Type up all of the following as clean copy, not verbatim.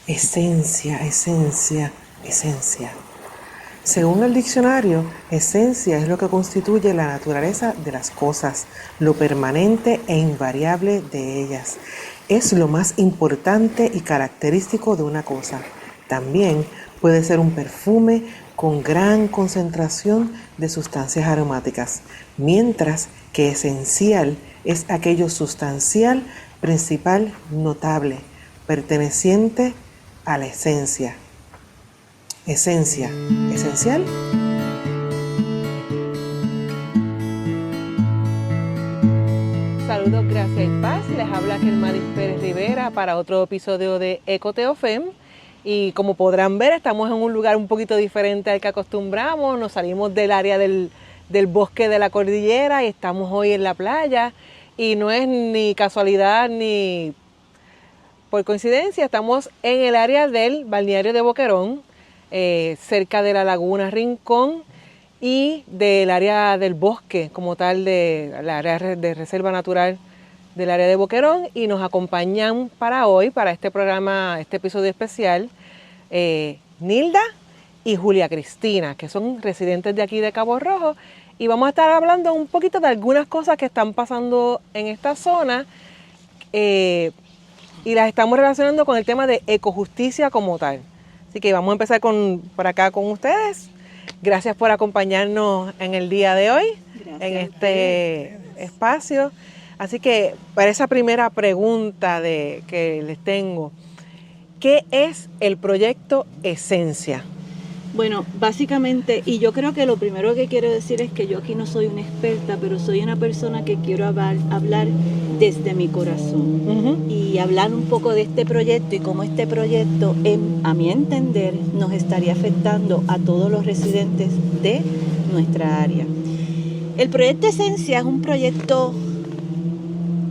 Esencia, esencia, esencia. Según el diccionario, esencia es lo que constituye la naturaleza de las cosas, lo permanente e invariable de ellas. Es lo más importante y característico de una cosa. También puede ser un perfume con gran concentración de sustancias aromáticas, mientras que esencial es aquello sustancial, principal, notable, perteneciente a la esencia. Esencia, esencial. Saludos, gracias y paz. Les habla Germadis Pérez Rivera para otro episodio de Ecoteofem. Y como podrán ver, estamos en un lugar un poquito diferente al que acostumbramos. Nos salimos del área del bosque de la cordillera y estamos hoy en la playa. Y no es ni casualidad ni por coincidencia, estamos en el área del balneario de Boquerón, cerca de la laguna Rincón y del área del bosque como tal, de la área de reserva natural del área de Boquerón, y nos acompañan para hoy, para este programa, este episodio especial, Nilda y Julia Cristina, que son residentes de aquí de Cabo Rojo, y vamos a estar hablando un poquito de algunas cosas que están pasando en esta zona, y las estamos relacionando con el tema de ecojusticia como tal. Así que vamos a empezar por acá con ustedes. Gracias por acompañarnos en el día de hoy, en este espacio. Así que para esa primera pregunta que les tengo, ¿qué es el proyecto Esencia? Bueno, básicamente, y yo creo que lo primero que quiero decir es que yo aquí no soy una experta, pero soy una persona que quiero hablar desde mi corazón y hablar un poco de este proyecto y cómo este proyecto, a mi entender, nos estaría afectando a todos los residentes de nuestra área. El proyecto Esencia es un proyecto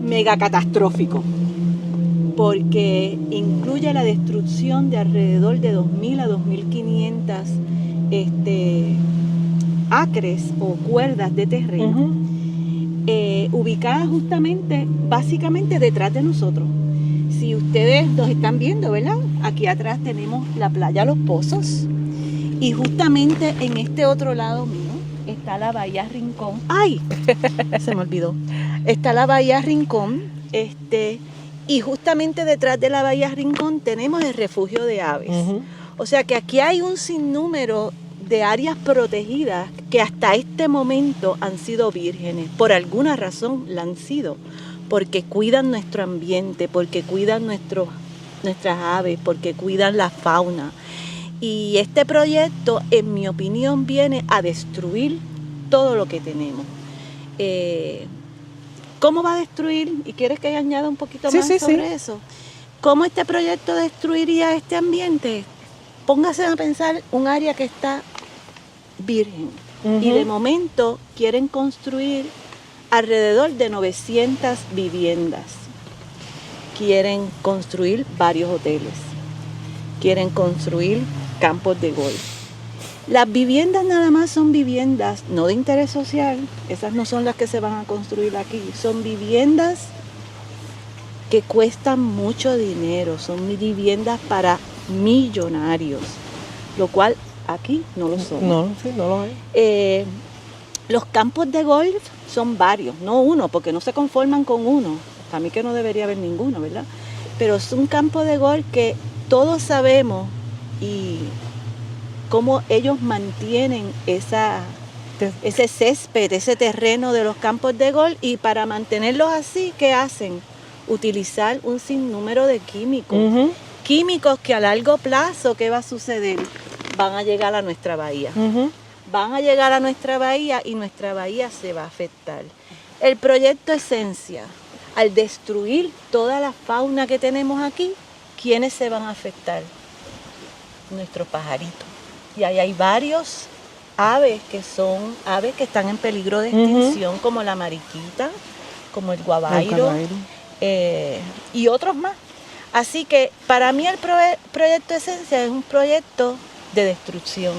mega catastrófico, porque incluye la destrucción de alrededor de 2.000 a 2.500 acres o cuerdas de terreno, ubicadas justamente, básicamente detrás de nosotros. Si ustedes nos están viendo, ¿verdad? Aquí atrás tenemos la playa Los Pozos, y justamente en este otro lado mío está la bahía Rincón. ¡Ay! Se me olvidó. Está la bahía Rincón, y justamente detrás de la bahía Rincón tenemos el refugio de aves. O sea que aquí hay un sinnúmero de áreas protegidas que hasta este momento han sido vírgenes. Por alguna razón la han sido, porque cuidan nuestro ambiente, porque cuidan nuestras aves, porque cuidan la fauna. Y este proyecto, en mi opinión, viene a destruir todo lo que tenemos. ¿Cómo va a destruir? ¿Y quieres que añada un poquito más sobre eso? ¿Cómo este proyecto destruiría este ambiente? Póngase a pensar un área que está virgen. Y de momento quieren construir alrededor de 900 viviendas. Quieren construir varios hoteles. Quieren construir campos de golf. Las viviendas nada más son viviendas no de interés social, esas no son las que se van a construir aquí, son viviendas que cuestan mucho dinero, son viviendas para millonarios, lo cual aquí no lo son. No lo hay. Los campos de golf son varios, no uno, porque no se conforman con uno, para mí que no debería haber ninguno, ¿verdad? Pero es un campo de golf que todos sabemos y cómo ellos mantienen ese césped, ese terreno de los campos de golf, y para mantenerlos así, ¿qué hacen? Utilizar un sinnúmero de químicos. Químicos que a largo plazo, ¿qué va a suceder? Van a llegar a nuestra bahía. Van a llegar a nuestra bahía y nuestra bahía se va a afectar. El proyecto Esencia, al destruir toda la fauna que tenemos aquí, ¿quiénes se van a afectar? Nuestros pajaritos. Y ahí hay varios aves que están en peligro de extinción, como la mariquita, como el guabairo, y otros más. Así que para mí el proyecto Esencia es un proyecto de destrucción,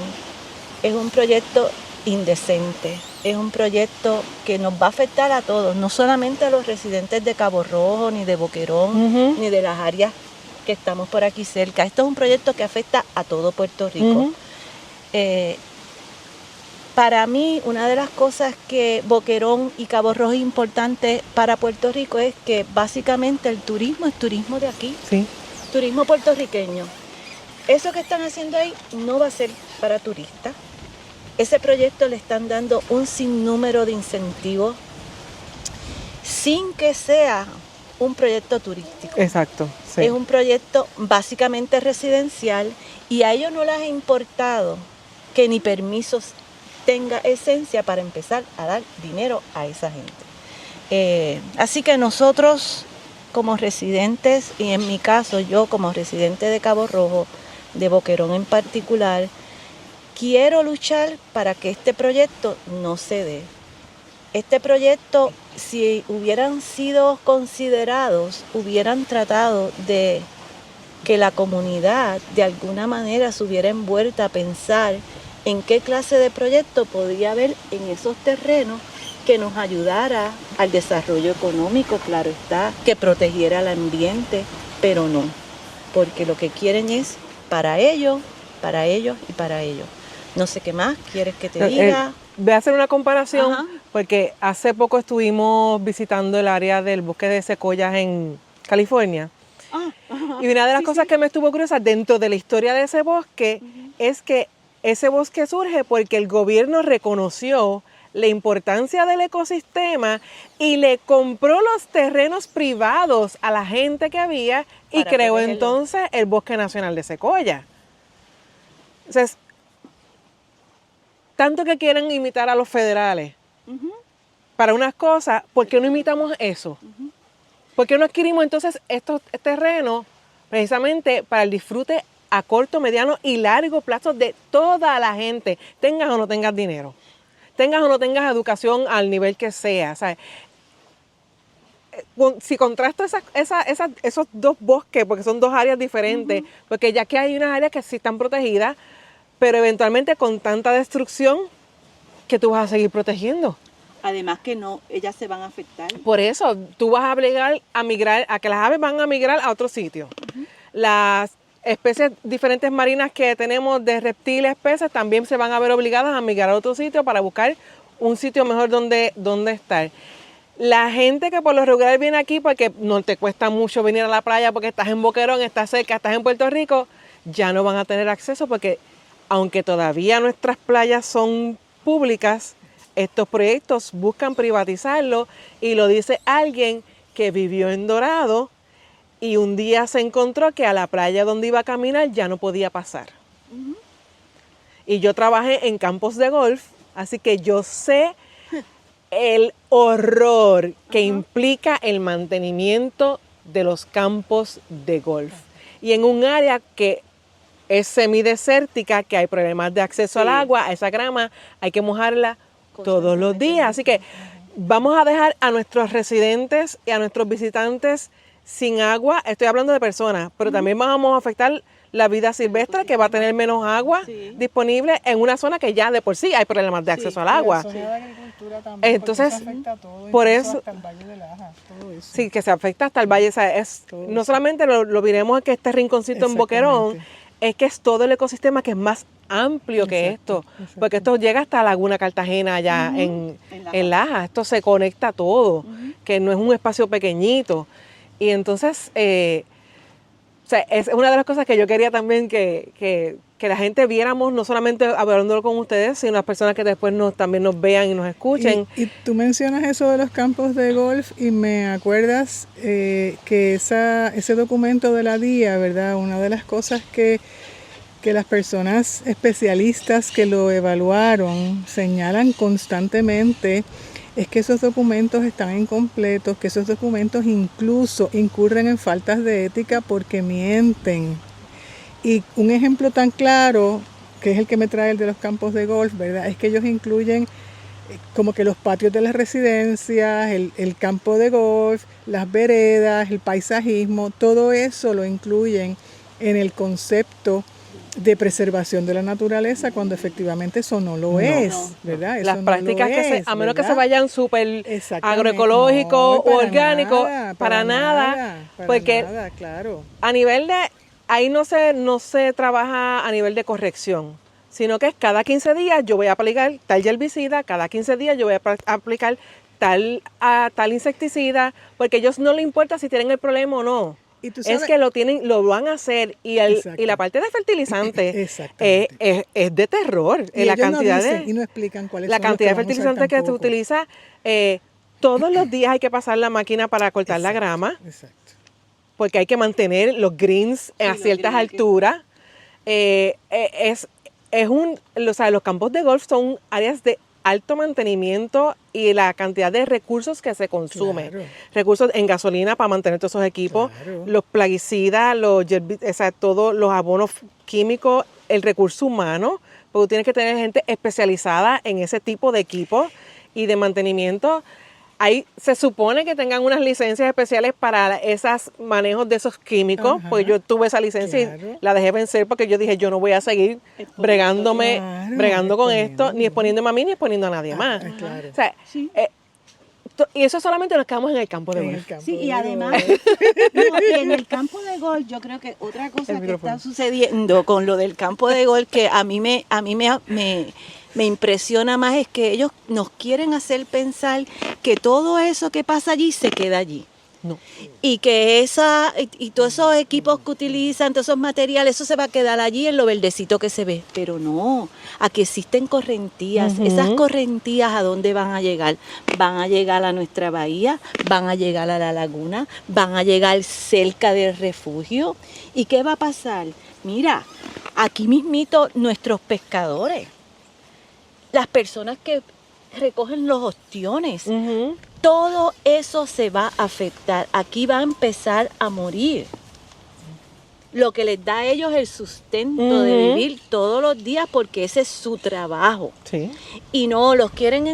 es un proyecto indecente, es un proyecto que nos va a afectar a todos, no solamente a los residentes de Cabo Rojo, ni de Boquerón, ni de las áreas que estamos por aquí cerca. Esto es un proyecto que afecta a todo Puerto Rico. Para mí, una de las cosas que Boquerón y Cabo Rojo es importante para Puerto Rico es que básicamente el turismo es turismo de aquí, Sí. turismo puertorriqueño. Eso que están haciendo ahí no va a ser para turistas. Ese proyecto le están dando un sinnúmero de incentivos sin que sea un proyecto turístico. Exacto. Sí. Es un proyecto básicamente residencial y a ellos no les ha importado que ni permisos tenga esencia para empezar a dar dinero a esa gente. Así que nosotros como residentes, y en mi caso yo como residente de Cabo Rojo, de Boquerón en particular, quiero luchar para que este proyecto no se dé. Este proyecto, si hubieran sido considerados, hubieran tratado de que la comunidad de alguna manera se hubiera envuelta a pensar en qué clase de proyecto podría haber en esos terrenos que nos ayudara al desarrollo económico, claro está, que protegiera el ambiente, pero no, porque lo que quieren es para ellos y para ellos. No sé qué más quieres que te diga. Voy a hacer una comparación. Ajá. Porque hace poco estuvimos visitando el área del bosque de secoyas en California. Y una de las cosas que me estuvo curiosa dentro de la historia de ese bosque es que ese bosque surge porque el gobierno reconoció la importancia del ecosistema y le compró los terrenos privados a la gente que había y Para creó protegerlo. entonces el Bosque Nacional de Secoya. Entonces, tanto que quieren imitar a los federales para unas cosas, ¿por qué no imitamos eso? ¿Por qué no adquirimos entonces estos terrenos precisamente para el disfrute a corto, mediano y largo plazo de toda la gente, tengas o no tengas dinero, tengas o no tengas educación al nivel que sea? ¿Sabes? Si contrasto esos dos bosques, porque son dos áreas diferentes, porque ya que hay unas áreas que sí están protegidas, pero eventualmente con tanta destrucción que tú vas a seguir protegiendo. Además que no, ellas se van a afectar. Por eso, tú vas a obligar a migrar, a que las aves van a migrar a otro sitio. Las especies diferentes marinas que tenemos de reptiles, peces, también se van a ver obligadas a migrar a otro sitio para buscar un sitio mejor donde estar. La gente que por lo regular viene aquí porque no te cuesta mucho venir a la playa porque estás en Boquerón, estás cerca, estás en Puerto Rico, ya no van a tener acceso porque aunque todavía nuestras playas son públicas, estos proyectos buscan privatizarlo y lo dice alguien que vivió en Dorado y un día se encontró que a la playa donde iba a caminar ya no podía pasar. Y yo trabajé en campos de golf, así que yo sé el horror que implica el mantenimiento de los campos de golf. Y en un área que es semidesértica, que hay problemas de acceso al agua, a esa grama, hay que mojarla todos los días. Así que vamos a dejar a nuestros residentes y a nuestros visitantes sin agua. Estoy hablando de personas, pero también vamos a afectar la vida silvestre, que va a tener menos agua disponible en una zona que ya de por sí hay problemas de acceso al agua. La zona de agricultura también, Entonces, porque eso afecta a todo, por incluso eso- hasta el Valle de Laja, todo eso. Sí, que se afecta hasta el valle. O sea, no solamente lo viremos en que este rinconcito en Boquerón, es que es todo el ecosistema que es más amplio que esto. Porque esto llega hasta Laguna Cartagena allá en Laja. Esto se conecta todo, que no es un espacio pequeñito. Y entonces, o sea, es una de las cosas que yo quería también que la gente viéramos, no solamente hablándolo con ustedes, sino las personas que después también nos vean y nos escuchen. Y tú mencionas eso de los campos de golf y me acuerdas que ese documento de la DIA, ¿verdad? Una de las cosas que las personas especialistas que lo evaluaron señalan constantemente es que esos documentos están incompletos, que esos documentos incluso incurren en faltas de ética porque mienten. Y un ejemplo tan claro, que es el que me trae el de los campos de golf, ¿verdad? Es que ellos incluyen como que los patios de las residencias, el campo de golf, las veredas, el paisajismo, todo eso lo incluyen en el concepto de preservación de la naturaleza cuando efectivamente eso no lo es, ¿verdad? Eso Las no prácticas lo que es, a menos que se ¿verdad? vayan súper Exactamente. agroecológico No, o para orgánico, nada, para nada, porque nada, claro. a nivel de, ahí no se trabaja a nivel de corrección, sino que es cada 15 días yo voy a aplicar tal herbicida, cada 15 días yo voy a aplicar tal insecticida, porque a ellos no les importa si tienen el problema o no. Y tú Es sabes, que lo van a hacer y la parte de fertilizante exactamente. es de terror. Y La ellos cantidad no dicen de y no explican cuáles la son los cantidad de que van a usar fertilizante que se tampoco. utiliza. Todos los días hay que pasar la máquina para cortar la Exacto, grama, exacto. porque hay que mantener los greens a ciertas alturas. Los campos de golf son áreas de alto mantenimiento y la cantidad de recursos que se consumen. Claro. Recursos en gasolina para mantener todos esos equipos, Claro. los plaguicidas, todos los abonos químicos, el recurso humano, porque tú tienes que tener gente especializada en ese tipo de equipos y de mantenimiento. Ahí se supone que tengan unas licencias especiales para esos manejos de esos químicos, Ajá, porque yo tuve esa licencia claro. y la dejé vencer porque yo dije, yo no voy a seguir bregando con esto, ni exponiéndome a mí, ni exponiendo a nadie más. Claro. O sea, Sí. y eso solamente nos quedamos en el campo de En el golf. campo Sí, de y golf. además, no, y en el campo de golf, yo creo que otra cosa que está sucediendo con lo del campo de golf que a mí me impresiona más es que ellos nos quieren hacer pensar que todo eso que pasa allí se queda allí. No. Y que y todos esos equipos que utilizan, todos esos materiales, eso se va a quedar allí en lo verdecito que se ve. Pero no, aquí existen correntías. Esas correntías, ¿a dónde van a llegar? Van a llegar a nuestra bahía, van a llegar a la laguna, van a llegar cerca del refugio. ¿Y qué va a pasar? Mira, aquí mismito nuestros pescadores, las personas que recogen los ostiones, todo eso se va a afectar. Aquí va a empezar a morir. Lo que les da a ellos el sustento de vivir todos los días porque ese es su trabajo. Sí. Y no, nos quieren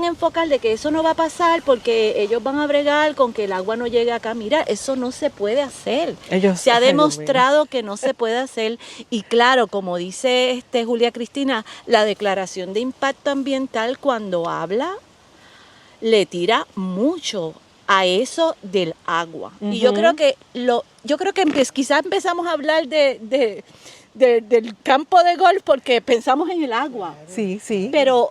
enfocar de que eso no va a pasar porque ellos van a bregar con que el agua no llegue acá. Mira, eso no se puede hacer. Se ha demostrado que no se puede hacer. Y claro, como dice Julia Cristina, la declaración de impacto ambiental cuando habla le tira mucho a eso del agua. Y yo creo que quizás empezamos a hablar del campo de golf porque pensamos en el agua. Sí, sí. Pero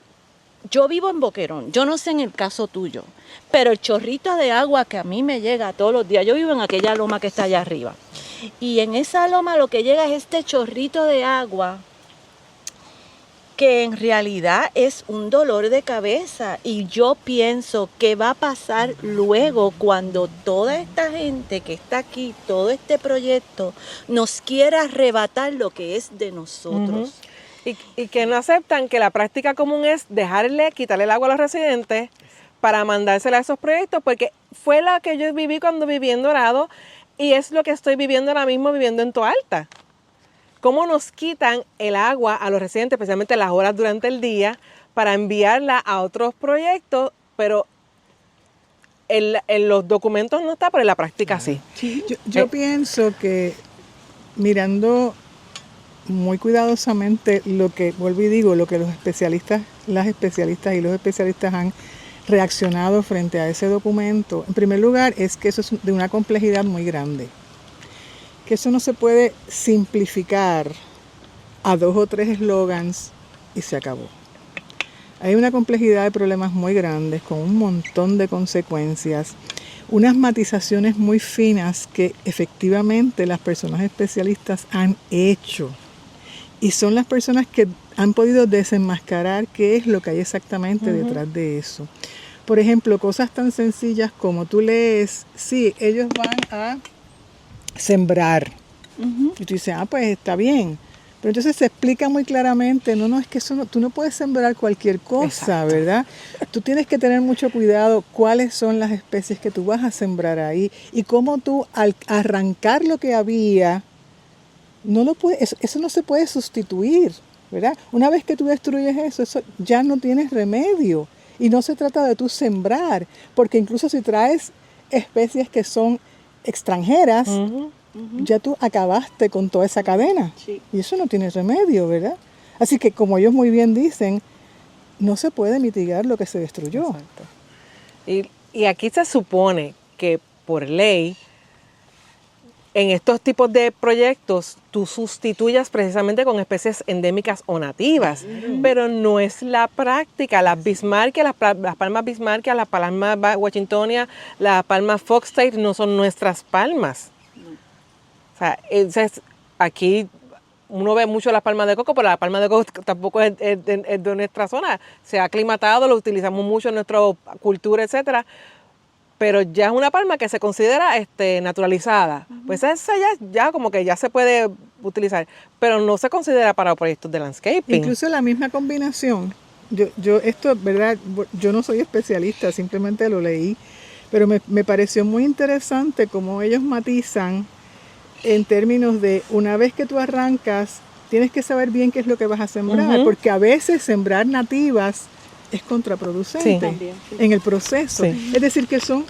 yo vivo en Boquerón, yo no sé en el caso tuyo, pero el chorrito de agua que a mí me llega todos los días, yo vivo en aquella loma que está allá arriba, y en esa loma lo que llega es este chorrito de agua que en realidad es un dolor de cabeza, y yo pienso que va a pasar luego cuando toda esta gente que está aquí, todo este proyecto, nos quiera arrebatar lo que es de nosotros. Y que no aceptan que la práctica común es quitarle el agua a los residentes para mandársela a esos proyectos, porque fue la que yo viví cuando viví en Dorado y es lo que estoy viviendo ahora mismo viviendo en Toalta. Cómo nos quitan el agua a los residentes, especialmente las horas durante el día, para enviarla a otros proyectos, pero en los documentos no está, pero en la práctica sí. Yo pienso que mirando muy cuidadosamente lo que, vuelvo y digo, lo que las especialistas y los especialistas han reaccionado frente a ese documento, en primer lugar es que eso es de una complejidad muy grande, que eso no se puede simplificar a 2 o 3 eslogans y se acabó. Hay una complejidad de problemas muy grandes con un montón de consecuencias, unas matizaciones muy finas que efectivamente las personas especialistas han hecho. Y son las personas que han podido desenmascarar qué es lo que hay exactamente detrás de eso. Por ejemplo, cosas tan sencillas como tú lees, sí, ellos van a sembrar. Y tú dices, pues está bien. Pero entonces se explica muy claramente, no, es que eso tú no puedes sembrar cualquier cosa, exacto, ¿verdad? Tú tienes que tener mucho cuidado cuáles son las especies que tú vas a sembrar ahí y cómo tú al arrancar lo que había, eso no se puede sustituir, ¿verdad? Una vez que tú destruyes eso ya no tienes remedio. Y no se trata de tú sembrar, porque incluso si traes especies que son extranjeras, ya tú acabaste con toda esa cadena. Sí. Y eso no tiene remedio, ¿verdad? Así que, como ellos muy bien dicen, no se puede mitigar lo que se destruyó. Exacto. Y aquí se supone que por ley, en estos tipos de proyectos, tú sustituyas precisamente con especies endémicas o nativas, pero no es la práctica. Las bismarckias, las palmas bismarckias, las palmas washingtonia, las palmas foxtail no son nuestras palmas. O sea, entonces, aquí uno ve mucho las palmas de coco, pero la palma de coco tampoco es de nuestra zona. Se ha aclimatado, lo utilizamos mucho en nuestra cultura, etcétera. Pero ya es una palma que se considera naturalizada. Pues esa ya como que ya se puede utilizar, pero no se considera para proyectos de landscaping. Incluso la misma combinación. Yo esto, ¿verdad? Yo no soy especialista, simplemente lo leí, pero me pareció muy interesante cómo ellos matizan en términos de una vez que tú arrancas, tienes que saber bien qué es lo que vas a sembrar, porque a veces sembrar nativas es contraproducente También, sí. en el proceso. Sí. Es decir, que son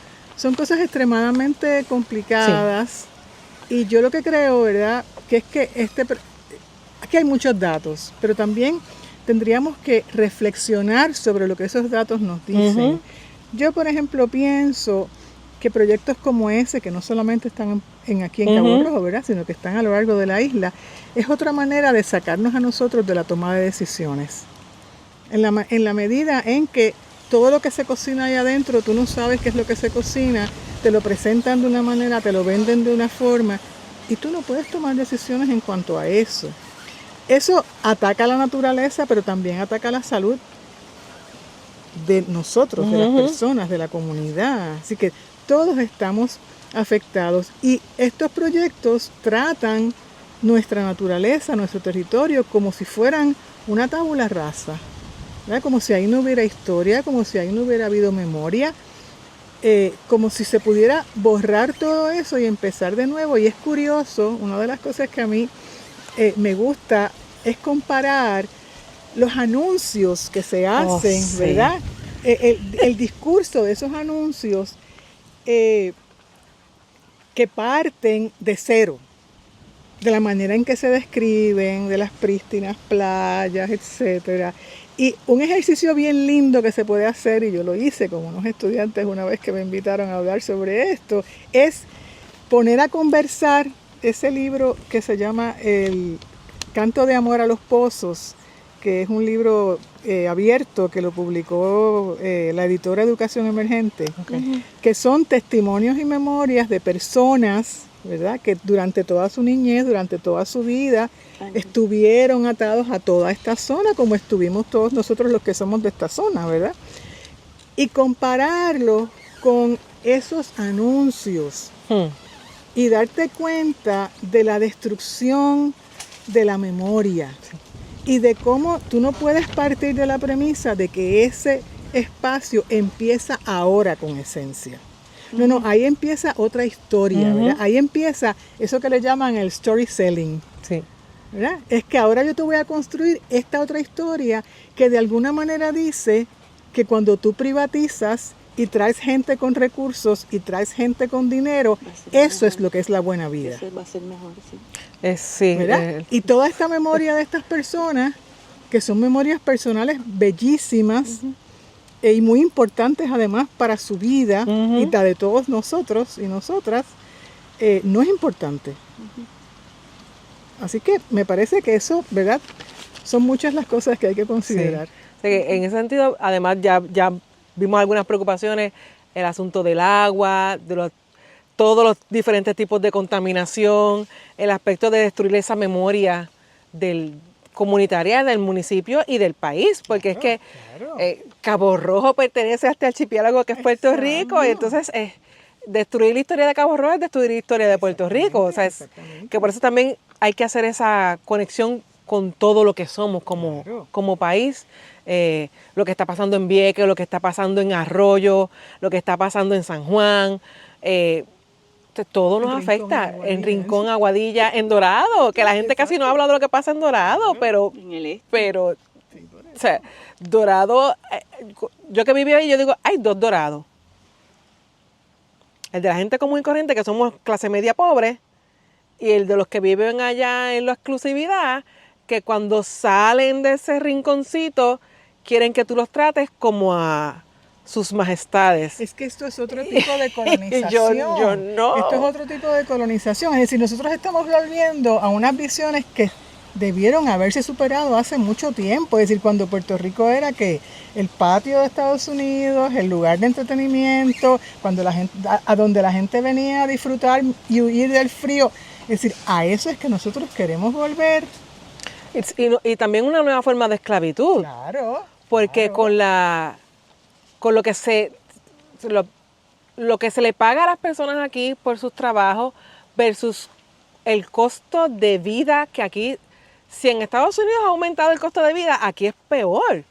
cosas extremadamente complicadas. Y yo lo que creo, ¿verdad?, que es que aquí hay muchos datos, pero también tendríamos que reflexionar sobre lo que esos datos nos dicen. Yo, por ejemplo, pienso que proyectos como ese, que no solamente están aquí en Cabo Rojo, ¿verdad?, sino que están a lo largo de la isla, es otra manera de sacarnos a nosotros de la toma de decisiones. En la medida en que todo lo que se cocina ahí adentro, tú no sabes qué es lo que se cocina, te lo presentan de una manera, te lo venden de una forma, y tú no puedes tomar decisiones en cuanto a eso. Eso ataca a la naturaleza, pero también ataca a la salud de nosotros, de las personas, de la comunidad. Así que todos estamos afectados. Y estos proyectos tratan nuestra naturaleza, nuestro territorio, como si fueran una tabula rasa, ¿verdad? Como si ahí no hubiera historia, como si ahí no hubiera habido memoria, como si se pudiera borrar todo eso y empezar de nuevo. Y es curioso, una de las cosas que a mí me gusta es comparar los anuncios que se hacen, sí. ¿verdad? El discurso de esos anuncios que parten de cero, de la manera en que se describen, de las prístinas playas, etcétera. Y un ejercicio bien lindo que se puede hacer, y yo lo hice con unos estudiantes una vez que me invitaron a hablar sobre esto, es poner a conversar ese libro que se llama El Canto de Amor a los Pozos, que es un libro abierto que lo publicó la editora Educación Emergente, que son testimonios y memorias de personas, ¿verdad?, que durante toda su niñez, durante toda su vida, estuvieron atados a toda esta zona, como estuvimos todos nosotros los que somos de esta zona, ¿verdad? Y compararlo con esos anuncios y darte cuenta de la destrucción de la memoria y de cómo tú no puedes partir de la premisa de que ese espacio empieza ahora con esencia. No, ahí empieza otra historia, ¿verdad? Ahí empieza eso que le llaman el storytelling. Sí. ¿Verdad? Es que ahora yo te voy a construir esta otra historia que de alguna manera dice que cuando tú privatizas y traes gente con recursos y traes gente con dinero, eso es lo que es la buena vida. Eso va a ser mejor, sí. Sí, ¿verdad? Y toda esta memoria de estas personas, que son memorias personales bellísimas y muy importantes además para su vida y la de todos nosotros y nosotras, no es importante. Así que me parece que eso, ¿verdad?, son muchas las cosas que hay que considerar. Sí. O sea, que en ese sentido, además, ya vimos algunas preocupaciones, el asunto del agua, de todos los diferentes tipos de contaminación, el aspecto de destruir esa memoria comunitaria del municipio y del país, porque es que Cabo Rojo pertenece a este archipiélago que es Puerto Rico, y entonces destruir la historia de Cabo Rojo es destruir la historia de Puerto Rico. O sea, que por eso también hay que hacer esa conexión con todo lo que somos como país. Lo que está pasando en Vieques, lo que está pasando en Arroyo, lo que está pasando en San Juan, todo nos afecta. En Rincón, Aguadilla, en Dorado, que la gente casi no habla de lo que pasa en Dorado, pero o sea, Dorado, yo que viví ahí, yo digo, hay dos Dorados. El de la gente común y corriente, que somos clase media pobre, y el de los que viven allá en la exclusividad, que cuando salen de ese rinconcito quieren que tú los trates como a sus majestades. Es que esto es otro tipo de colonización. yo no. Esto es otro tipo de colonización. Es decir, nosotros estamos volviendo a unas visiones que debieron haberse superado hace mucho tiempo. Es decir, cuando Puerto Rico era que el patio de Estados Unidos, el lugar de entretenimiento, cuando la gente, a donde la gente venía a disfrutar y huir del frío. Es decir, a eso es que nosotros queremos volver. Y también una nueva forma de esclavitud. Claro. Porque claro. con lo que lo que se le paga a las personas aquí por sus trabajos versus el costo de vida que aquí, si en Estados Unidos ha aumentado el costo de vida, aquí es peor.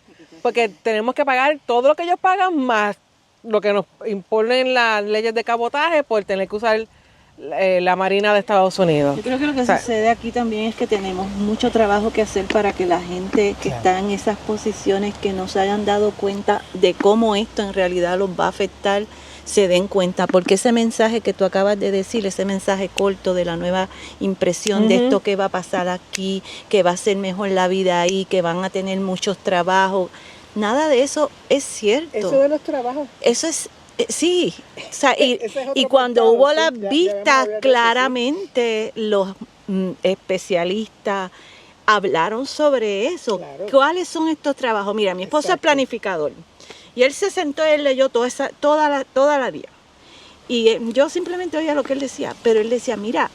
Porque tenemos que pagar todo lo que ellos pagan más lo que nos imponen las leyes de cabotaje por tener que usar la Marina de Estados Unidos. Yo creo que lo que sucede aquí también es que tenemos mucho trabajo que hacer para que la gente que está en esas posiciones, que no se hayan dado cuenta de cómo esto en realidad los va a afectar, se den cuenta, porque ese mensaje que tú acabas de decir, ese mensaje corto de la nueva impresión de esto que va a pasar aquí, que va a ser mejor la vida ahí, que van a tener muchos trabajos, nada de eso es cierto. Eso de los trabajos. Eso es sí, o sea, y cuando hubo las vistas, claramente los especialistas hablaron sobre eso. Claro. ¿Cuáles son estos trabajos? Mira, mi esposo es planificador y él se sentó y él leyó toda la día. Y yo simplemente oía lo que él decía, pero él decía, mira,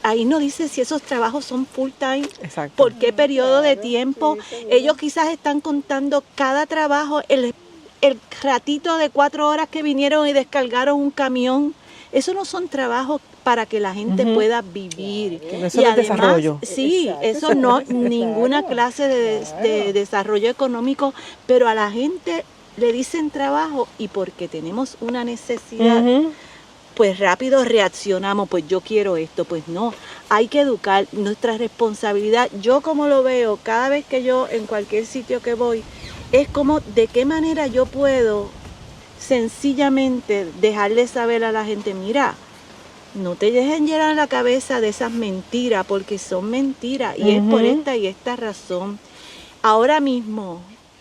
ahí no dice si esos trabajos son full time, exacto, por qué periodo de tiempo. Sí, ellos quizás están contando cada trabajo, el ratito de 4 horas que vinieron y descargaron un camión. Eso no son trabajos para que la gente pueda vivir. Claro. Eso y es además, desarrollo. Sí, eso no, ninguna clase de desarrollo económico, pero a la gente le dicen trabajo y porque tenemos una necesidad, pues rápido reaccionamos, pues yo quiero esto, pues no, hay que educar, nuestra responsabilidad. Yo como lo veo, cada vez que yo en cualquier sitio que voy, es como de qué manera yo puedo sencillamente dejarle saber a la gente, mira, no te dejen llenar la cabeza de esas mentiras, porque son mentiras y es por esta y esta razón. Ahora mismo,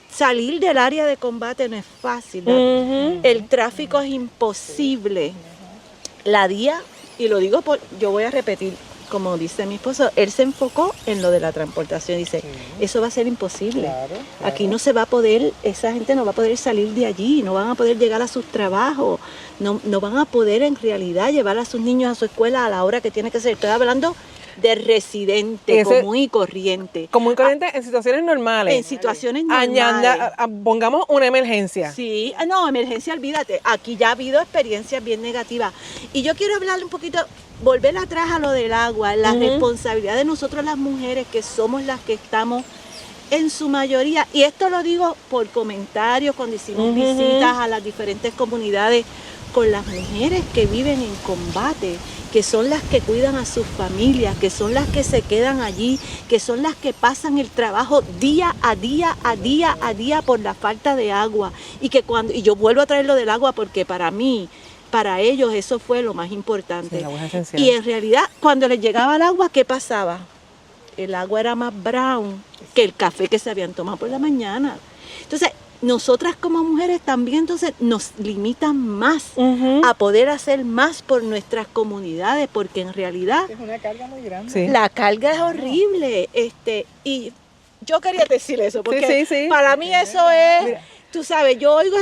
salir del área de combate no es fácil, el tráfico es imposible. La DIA, y lo digo yo voy a repetir, como dice mi esposo, él se enfocó en lo de la transportación. Dice, eso va a ser imposible. Claro. Aquí no se va a poder, esa gente no va a poder salir de allí, no van a poder llegar a sus trabajos, no van a poder en realidad llevar a sus niños a su escuela a la hora que tiene que ser. Estoy hablando de residente común y corriente. Común y corriente en situaciones normales. En situaciones normales. Pongamos una emergencia. Sí, no, emergencia, olvídate. Aquí ya ha habido experiencias bien negativas. Y yo quiero hablar un poquito, volver atrás a lo del agua, la responsabilidad de nosotros las mujeres, que somos las que estamos en su mayoría, y esto lo digo por comentarios cuando hicimos visitas a las diferentes comunidades, con las mujeres que viven en combate, que son las que cuidan a sus familias, que son las que se quedan allí, que son las que pasan el trabajo día a día por la falta de agua. Y yo vuelvo a traer lo del agua porque para mí, para ellos eso fue lo más importante. Sí, el agua es esencial. Y en realidad, cuando les llegaba el agua, ¿qué pasaba? El agua era más brown que el café que se habían tomado por la mañana. Entonces, nosotras como mujeres también entonces nos limitan más a poder hacer más por nuestras comunidades, porque en realidad es una carga muy grande. Sí. La carga es horrible. Y yo quería decir eso, porque para mí eso es... Mira. Tú sabes, yo oigo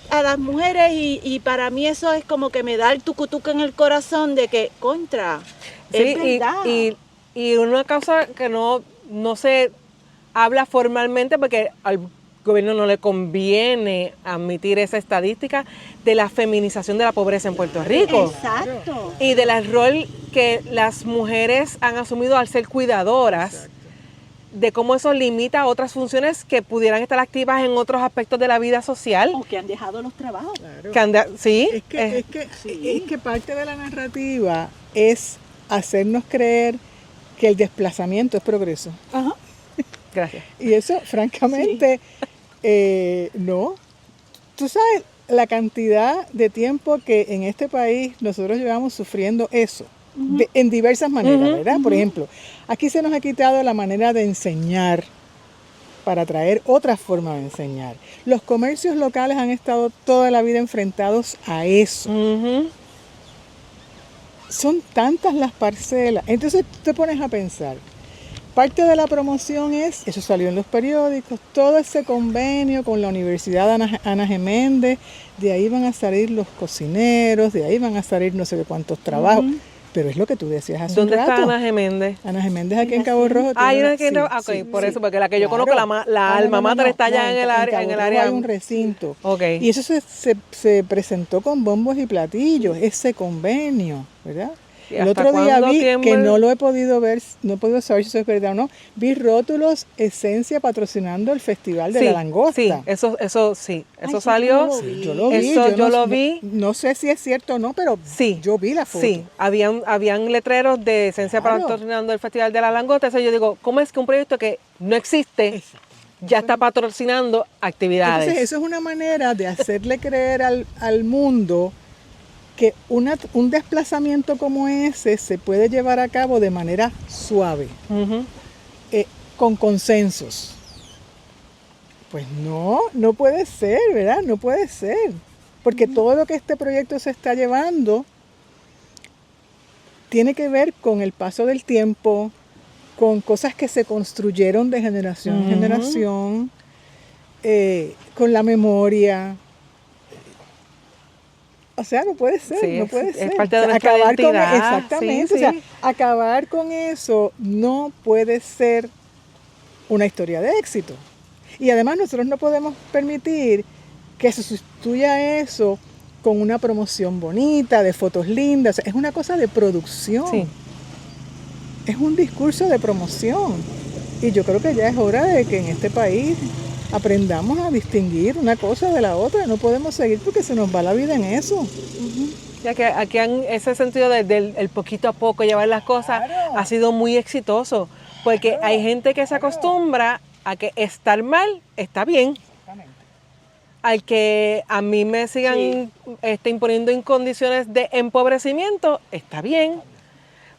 a las mujeres y para mí eso es como que me da el tucutuco en el corazón de que, contra, es verdad. Y una cosa que no se habla formalmente porque al gobierno no le conviene admitir esa estadística de la feminización de la pobreza en Puerto Rico. Exacto. Y del rol que las mujeres han asumido al ser cuidadoras. Exacto. De cómo eso limita otras funciones que pudieran estar activas en otros aspectos de la vida social. O que han dejado los trabajos. Claro. Es que parte de la narrativa es hacernos creer que el desplazamiento es progreso. Ajá. Gracias. Y eso, francamente, no. Tú sabes la cantidad de tiempo que en este país nosotros llevamos sufriendo eso. en diversas maneras, ¿verdad? Por ejemplo, aquí se nos ha quitado la manera de enseñar para traer otra forma de enseñar. Los comercios locales han estado toda la vida enfrentados a eso. Son tantas las parcelas. Entonces te pones a pensar, parte de la promoción es, eso salió en los periódicos, todo ese convenio con la Universidad Ana Geméndez, de ahí van a salir los cocineros, de ahí van a salir no sé de cuántos trabajos. Pero es lo que tú decías hace un rato. ¿Dónde está Ana Geméndez? Ana Geméndez aquí en Cabo Rojo. Hay una aquí en Cabo Rojo. Ok, por eso, porque la que yo conozco, la alma mater está allá en el área. Hay un recinto. Okay. Y eso se presentó con bombos y platillos, ese convenio, ¿verdad? El otro día vi que no lo he podido ver, no he podido saber si eso es verdad o no. Vi rótulos Esencia patrocinando el Festival de la Langosta. Sí, eso sí. Eso salió. Yo lo vi. Yo lo vi. No sé si es cierto o no, pero sí, yo vi la foto. Sí, habían letreros de Esencia patrocinando el Festival de la Langosta. Entonces yo digo, ¿cómo es que un proyecto que no existe ya está patrocinando actividades? Entonces eso es una manera de hacerle creer al mundo que un desplazamiento como ese se puede llevar a cabo de manera suave, con consensos. Pues no puede ser, ¿verdad? No puede ser. Porque todo lo que este proyecto se está llevando tiene que ver con el paso del tiempo, con cosas que se construyeron de generación en generación, con la memoria. O sea, no puede ser, no puede ser. Es parte de nuestra identidad. Exactamente, o sea, acabar con eso no puede ser una historia de éxito. Y además nosotros no podemos permitir que se sustituya eso con una promoción bonita, de fotos lindas. O sea, es una cosa de producción. Sí. Es un discurso de promoción. Y yo creo que ya es hora de que en este país aprendamos a distinguir una cosa de la otra. No podemos seguir porque se nos va la vida en eso. Ya que aquí en ese sentido del poquito a poco llevar las cosas ha sido muy exitoso, porque hay gente que se acostumbra a que estar mal está bien. Al que a mí me sigan imponiendo en condiciones de empobrecimiento está bien.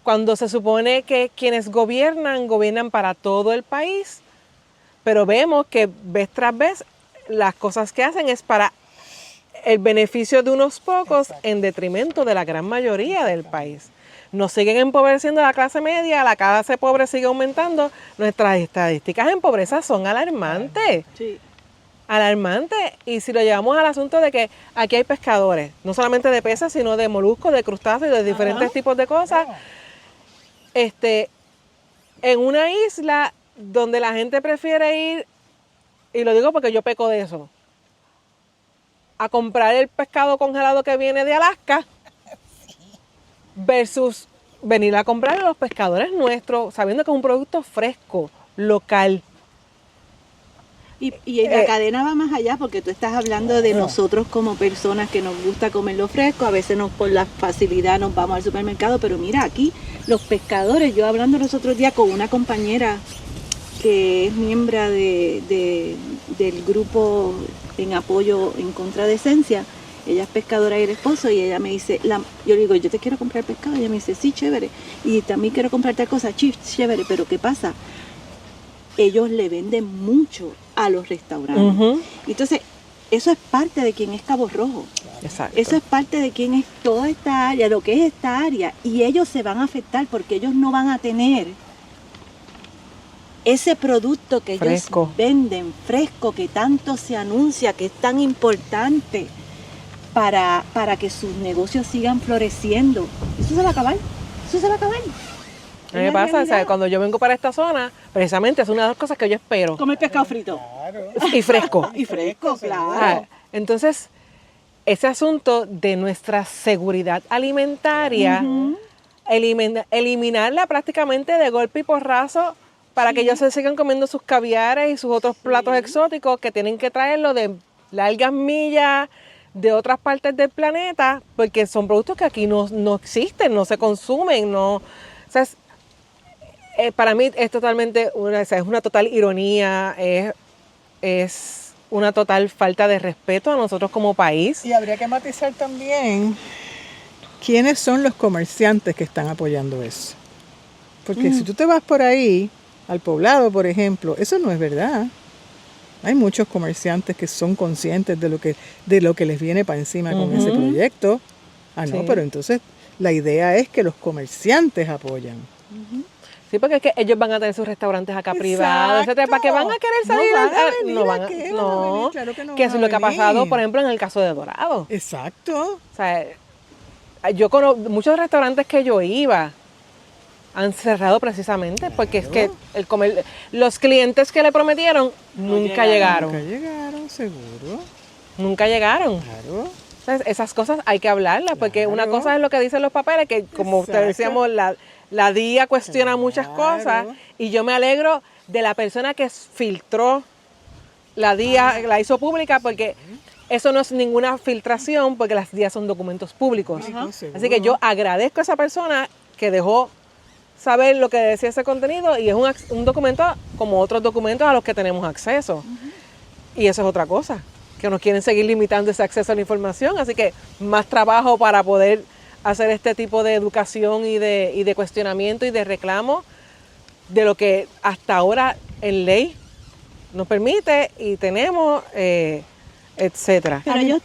Cuando se supone que quienes gobiernan para todo el país, pero vemos que vez tras vez las cosas que hacen es para el beneficio de unos pocos en detrimento de la gran mayoría del país. Nos siguen empobreciendo la clase media, la clase pobre sigue aumentando. Nuestras estadísticas en pobreza son alarmantes. Sí. Alarmantes. Y si lo llevamos al asunto de que aquí hay pescadores, no solamente de peces, sino de moluscos, de crustáceos y de diferentes tipos de cosas. En una isla donde la gente prefiere ir, y lo digo porque yo peco de eso, a comprar el pescado congelado que viene de Alaska versus venir a comprar a los pescadores nuestros, sabiendo que es un producto fresco, local. Y la cadena va más allá, porque tú estás hablando de nosotros como personas que nos gusta comerlo fresco, a veces por la facilidad nos vamos al supermercado, pero mira, aquí los pescadores, yo hablando los otros días con una compañera que es miembro del grupo en apoyo en contra de Esencia, ella es pescadora y el esposo, y ella me dice, yo le digo, yo te quiero comprar pescado, y ella me dice, sí, chévere, y también quiero comprar tal cosa, chévere, pero ¿qué pasa? Ellos le venden mucho a los restaurantes. Entonces, eso es parte de quien es Cabo Rojo. Exacto. Eso es parte de quien es toda esta área, lo que es esta área. Y ellos se van a afectar porque ellos no van a tener ese producto que ellos venden fresco, que tanto se anuncia, que es tan importante para que sus negocios sigan floreciendo. Eso se va a acabar. Eso se va a acabar. A mí me pasa, o sea, cuando yo vengo para esta zona, precisamente es una de las cosas que yo espero. Comer pescado frito. Y fresco. Y fresco, claro. Entonces, ese asunto de nuestra seguridad alimentaria, eliminarla prácticamente de golpe y porrazo para que ellos se sigan comiendo sus caviares y sus otros platos exóticos que tienen que traerlo de largas millas de otras partes del planeta, porque son productos que aquí no existen, no se consumen, no... O sea, para mí es totalmente es una total ironía, es una total falta de respeto a nosotros como país. Y habría que matizar también quiénes son los comerciantes que están apoyando eso. Porque si tú te vas por ahí, al Poblado, por ejemplo, eso no es verdad. Hay muchos comerciantes que son conscientes de lo que les viene para encima con ese proyecto. Ah, no, Sí. pero entonces la idea es que los comerciantes apoyan. Sí, porque es que ellos van a tener sus restaurantes acá privados, etcétera. ¿Para qué van a querer salir? No van a venir, no van ¿a qué van a no, venir? Claro que no que van eso es a lo que ha pasado, venir. por ejemplo, en el caso de Dorado. Exacto. O sea, yo conozco muchos restaurantes que yo iba han cerrado precisamente porque es que los clientes que le prometieron nunca llegaron. Nunca llegaron, seguro. Nunca llegaron. Claro. Entonces, esas cosas hay que hablarlas porque Claro. una cosa es lo que dicen los papeles, que como te Exacto. decíamos, la DIA cuestiona muchas cosas y yo me alegro de la persona que filtró la DIA, la hizo pública porque eso no es ninguna filtración porque las DIA son documentos públicos. Así que yo agradezco a esa persona que dejó saber lo que decía ese contenido y es un documento como otros documentos a los que tenemos acceso. Y eso es otra cosa, que nos quieren seguir limitando ese acceso a la información, así que más trabajo para poder hacer este tipo de educación y de cuestionamiento y de reclamo de lo que hasta ahora en ley nos permite y tenemos, etcétera. Pero ellos,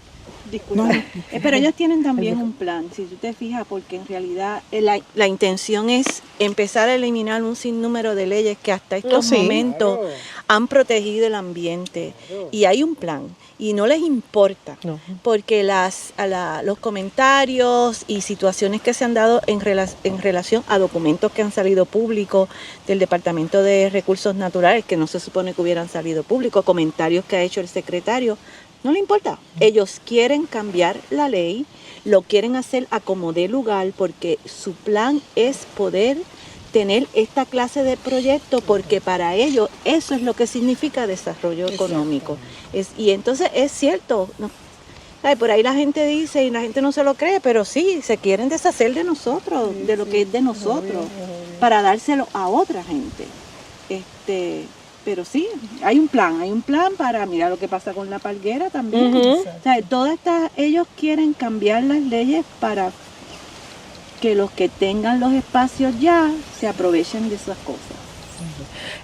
disculpa, No. pero ellos tienen también un plan, si tú te fijas, porque en realidad la intención es empezar a eliminar un sinnúmero de leyes que hasta estos sí. momentos han protegido el ambiente. Y hay un plan, y no les importa, No. porque los comentarios y situaciones que se han dado en relación a documentos que han salido públicos del Departamento de Recursos Naturales, que no se supone que hubieran salido públicos, comentarios que ha hecho el secretario, no le importa. Ellos quieren cambiar la ley, lo quieren hacer a como dé lugar, porque su plan es poder tener esta clase de proyecto, porque para ellos eso es lo que significa desarrollo económico. Y entonces es cierto, ¿no? Ay, por ahí la gente dice y la gente no se lo cree, pero sí, se quieren deshacer de nosotros, de lo que es de nosotros, para dárselo a otra gente. Pero sí, hay un plan para, mira lo que pasa con la palguera también. Ujú. O sea, ellos quieren cambiar las leyes para que los que tengan los espacios ya se aprovechen de esas cosas.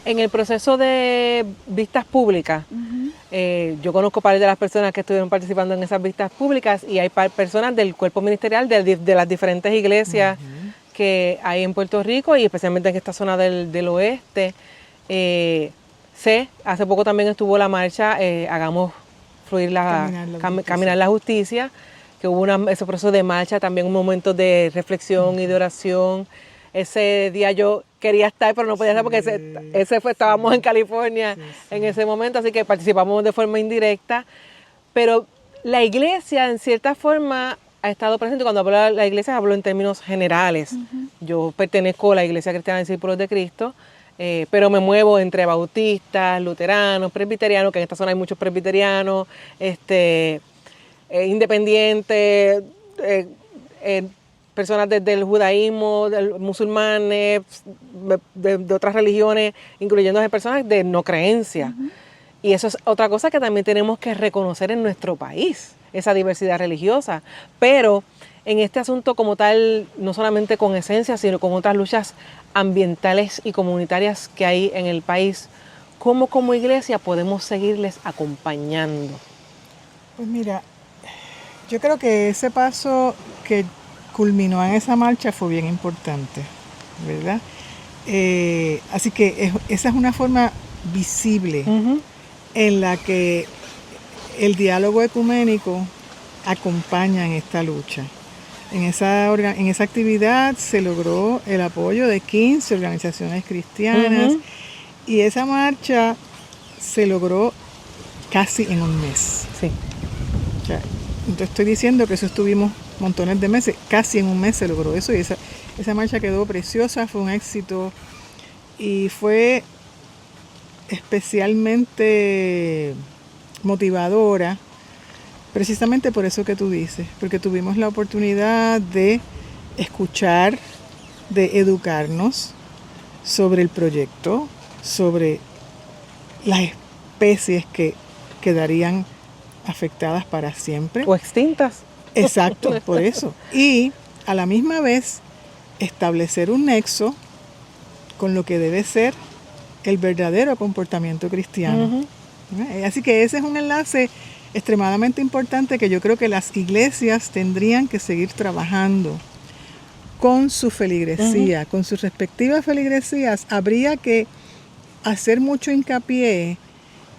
En el proceso de vistas públicas, yo conozco parte de las personas que estuvieron participando en esas vistas públicas y hay personas del cuerpo ministerial de las diferentes iglesias que hay en Puerto Rico y especialmente en esta zona del oeste. Hace poco también estuvo la marcha Hagamos Fluir Caminar la Justicia, que hubo ese proceso de marcha, también un momento de reflexión y de oración. Ese día yo quería estar, pero no podía estar porque estábamos en California en ese momento, así que participamos de forma indirecta. Pero la iglesia, en cierta forma, ha estado presente. Cuando hablo de la iglesia, hablo en términos generales. Yo pertenezco a la Iglesia Cristiana de Discípulos de Cristo, pero me muevo entre bautistas, luteranos, presbiterianos, que en esta zona hay muchos presbiterianos, independientes, personas desde el judaísmo, musulmanes, de otras religiones, incluyendo personas de no creencia. Y eso es otra cosa que también tenemos que reconocer en nuestro país, esa diversidad religiosa. Pero en este asunto como tal, no solamente con Esencia, sino con otras luchas ambientales y comunitarias que hay en el país, ¿cómo como iglesia podemos seguirles acompañando? Pues mira, yo creo que ese paso que culminó en esa marcha fue bien importante, ¿verdad? Así que esa es una forma visible en la que el diálogo ecuménico acompaña en esta lucha. En esa actividad se logró el apoyo de 15 organizaciones cristianas y esa marcha se logró casi en un mes. Sí. O sea, entonces estoy diciendo que eso estuvimos montones de meses, casi en un mes se logró eso y esa marcha quedó preciosa, fue un éxito y fue especialmente motivadora, precisamente por eso que tú dices, porque tuvimos la oportunidad de escuchar, de educarnos sobre el proyecto, sobre las especies que quedarían afectadas para siempre. O extintas. Exacto, por eso. Y a la misma vez establecer un nexo con lo que debe ser el verdadero comportamiento cristiano. Así que ese es un enlace extremadamente importante que yo creo que las iglesias tendrían que seguir trabajando con su feligresía, con sus respectivas feligresías. Habría que hacer mucho hincapié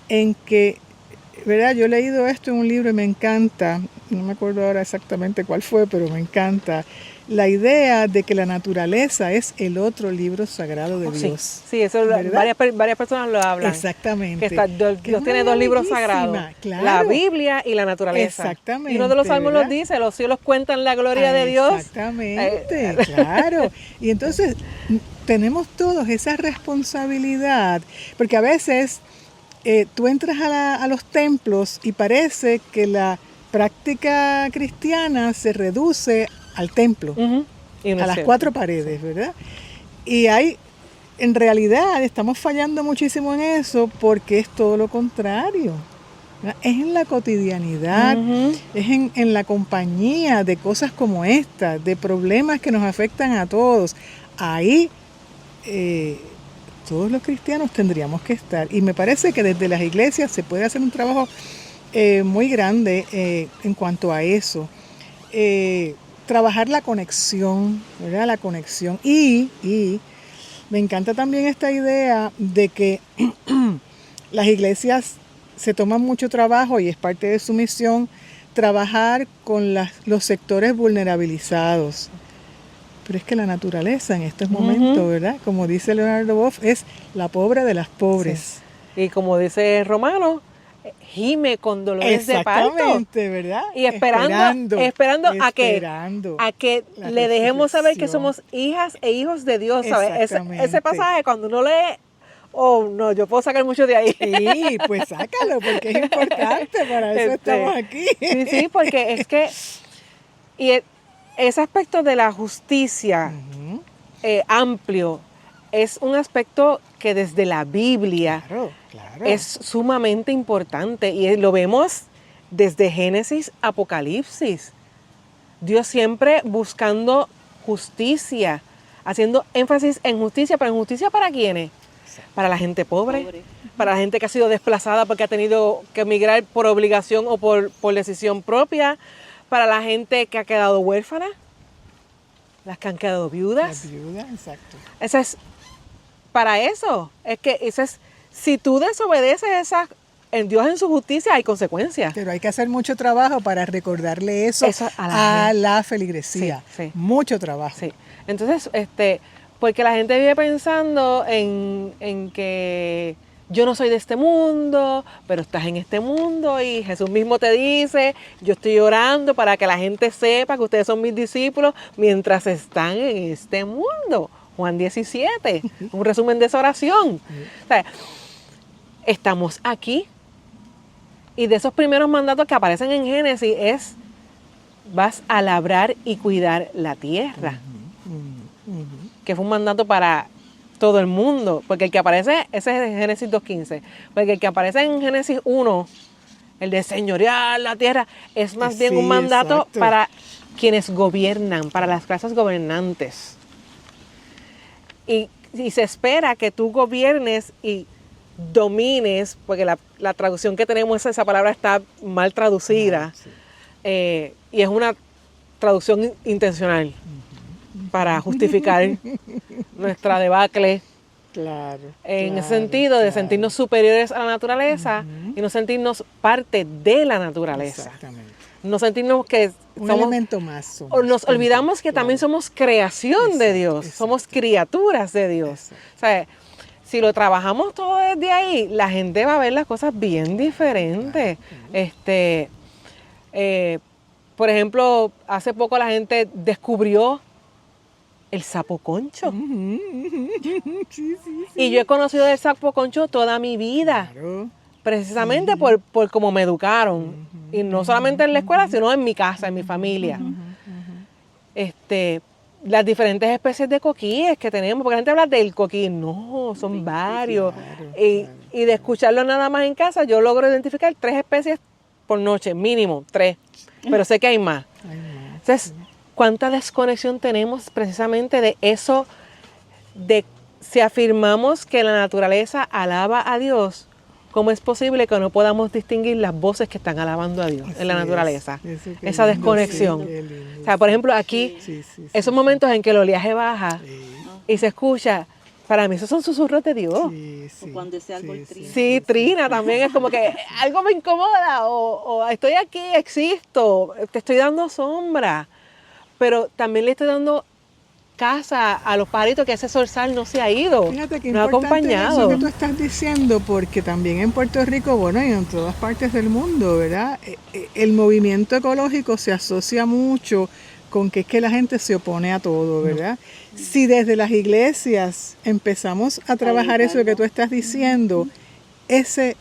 en que, ¿verdad? Yo he leído esto en un libro y me encanta, no me acuerdo ahora exactamente cuál fue, pero me encanta, la idea de que la naturaleza es el otro libro sagrado de Dios. Sí, eso varias personas lo hablan. Exactamente. Dios tiene dos libros sagrados, claro. La Biblia y la naturaleza. Exactamente. Y uno de los salmos nos dice, los cielos cuentan la gloria de Dios. Exactamente, claro. Y entonces tenemos todos esa responsabilidad, porque a veces tú entras a los templos y parece que la práctica cristiana se reduce al templo, y no a las cierto. 4 paredes, ¿verdad? Y en realidad estamos fallando muchísimo en eso porque es todo lo contrario, ¿verdad? Es en la cotidianidad, es en la compañía de cosas como esta, de problemas que nos afectan a todos. Ahí todos los cristianos tendríamos que estar. Y me parece que desde las iglesias se puede hacer un trabajo muy grande en cuanto a eso. Trabajar la conexión, ¿verdad? La conexión. Y me encanta también esta idea de que las iglesias se toman mucho trabajo y es parte de su misión trabajar con los sectores vulnerabilizados. Pero es que la naturaleza en estos momentos, ¿verdad? Como dice Leonardo Boff, es la pobre de las pobres. Sí. Y como dice Romano, gime con dolores de parto. Exactamente, ¿verdad? Y esperando a que le dejemos saber que somos hijas e hijos de Dios, ¿sabes? Ese pasaje cuando uno lee, no, yo puedo sacar mucho de ahí. Sí, pues sácalo, porque es importante, para eso estamos aquí. Sí, porque es que ese aspecto de la justicia amplio es un aspecto que desde la Biblia es sumamente importante y lo vemos desde Génesis, Apocalipsis. Dios siempre buscando justicia, haciendo énfasis en justicia, pero en justicia ¿para quiénes? Para la gente pobre, para la gente que ha sido desplazada porque ha tenido que emigrar por obligación o por decisión propia, para la gente que ha quedado huérfana, las que han quedado viudas. Las viudas, exacto. Para eso, si tú desobedeces en Dios en su justicia hay consecuencias. Pero hay que hacer mucho trabajo para recordarle eso a la feligresía. Sí. Mucho trabajo. Sí. Entonces, porque la gente vive pensando en que yo no soy de este mundo, pero estás en este mundo y Jesús mismo te dice, yo estoy orando para que la gente sepa que ustedes son mis discípulos mientras están en este mundo. Juan 17, un resumen de esa oración. O sea, estamos aquí y de esos primeros mandatos que aparecen en Génesis es vas a labrar y cuidar la tierra, que fue un mandato para todo el mundo, porque el que aparece, ese es Génesis 2.15, porque el que aparece en Génesis 1, el de señorear la tierra, es más bien un mandato para quienes gobiernan, para las clases gobernantes. Y se espera que tú gobiernes y domines, porque la traducción que tenemos, esa palabra está mal traducida, y es una traducción intencional para justificar nuestra debacle. En ese sentido, de sentirnos superiores a la naturaleza y no sentirnos parte de la naturaleza. Exactamente. No sentirnos que un elemento más. O nos olvidamos que también somos creación de Dios, somos criaturas de Dios. O sea, si lo trabajamos todo desde ahí, la gente va a ver las cosas bien diferentes. Por ejemplo, hace poco la gente descubrió el sapo concho. Sí. Y yo he conocido el sapo concho toda mi vida. Precisamente por cómo me educaron. Y no solamente en la escuela, sino en mi casa, en mi familia. Las diferentes especies de coquíes que tenemos, porque la gente habla del coquí, no, son varios. Y de escucharlo nada más en casa, yo logro identificar 3 especies por noche, mínimo 3. Pero sé que hay más. Entonces, cuánta desconexión tenemos precisamente de eso, de si afirmamos que la naturaleza alaba a Dios, ¿cómo es posible que no podamos distinguir las voces que están alabando a Dios en la naturaleza? Esa desconexión. O sea, por ejemplo, aquí, esos momentos en que el oleaje baja y se escucha, para mí esos son susurros de Dios. O cuando ese árbol trina. Sí, trina también, es como que algo me incomoda, o estoy aquí, existo, te estoy dando sombra, pero también le estoy dando casa a los pajaritos que ese zorzal no se ha ido, Fíjate que no ha importante acompañado. eso que tú estás diciendo, porque también en Puerto Rico, bueno, y en todas partes del mundo, ¿verdad? El movimiento ecológico se asocia mucho con que es que la gente se opone a todo, ¿verdad? Si desde las iglesias empezamos a trabajar eso que tú estás diciendo, ese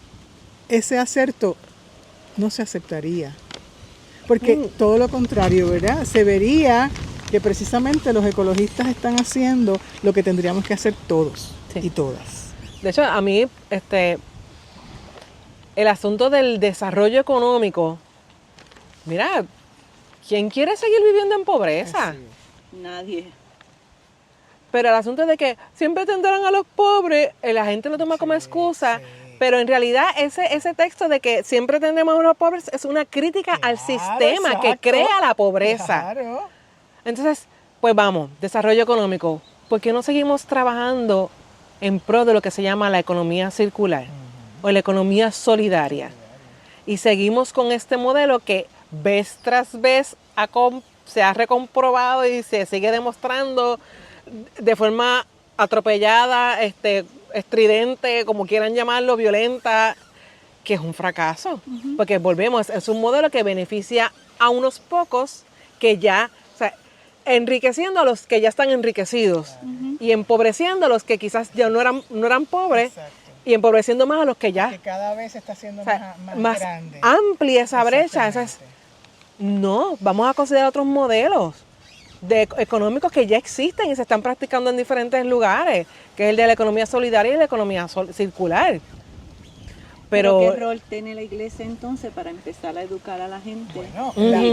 acerto no se aceptaría. Porque todo lo contrario, ¿verdad? Se vería que precisamente los ecologistas están haciendo lo que tendríamos que hacer todos y todas. De hecho, a mí, el asunto del desarrollo económico, mira, ¿quién quiere seguir viviendo en pobreza? Nadie. Pero el asunto de que siempre tendrán a los pobres, la gente lo toma como excusa, pero en realidad ese texto de que siempre tendremos a los pobres es una crítica al sistema que crea la pobreza. Entonces, pues vamos, desarrollo económico. ¿Por qué no seguimos trabajando en pro de lo que se llama la economía circular o la economía solidaria? Y seguimos con este modelo que vez tras vez se ha recomprobado y se sigue demostrando de forma atropellada, estridente, como quieran llamarlo, violenta, que es un fracaso. Porque volvemos, es un modelo que beneficia a unos pocos que ya, o sea, enriqueciendo a los que ya están enriquecidos y empobreciendo a los que quizás ya no eran pobres. Exacto. Y empobreciendo más a los que ya. Que cada vez se está haciendo más grande. Amplia esa brecha. No, vamos a considerar otros modelos económicos que ya existen y se están practicando en diferentes lugares, que es el de la economía solidaria y la economía circular. Pero ¿qué rol tiene la iglesia entonces para empezar a educar a la gente? Bueno, la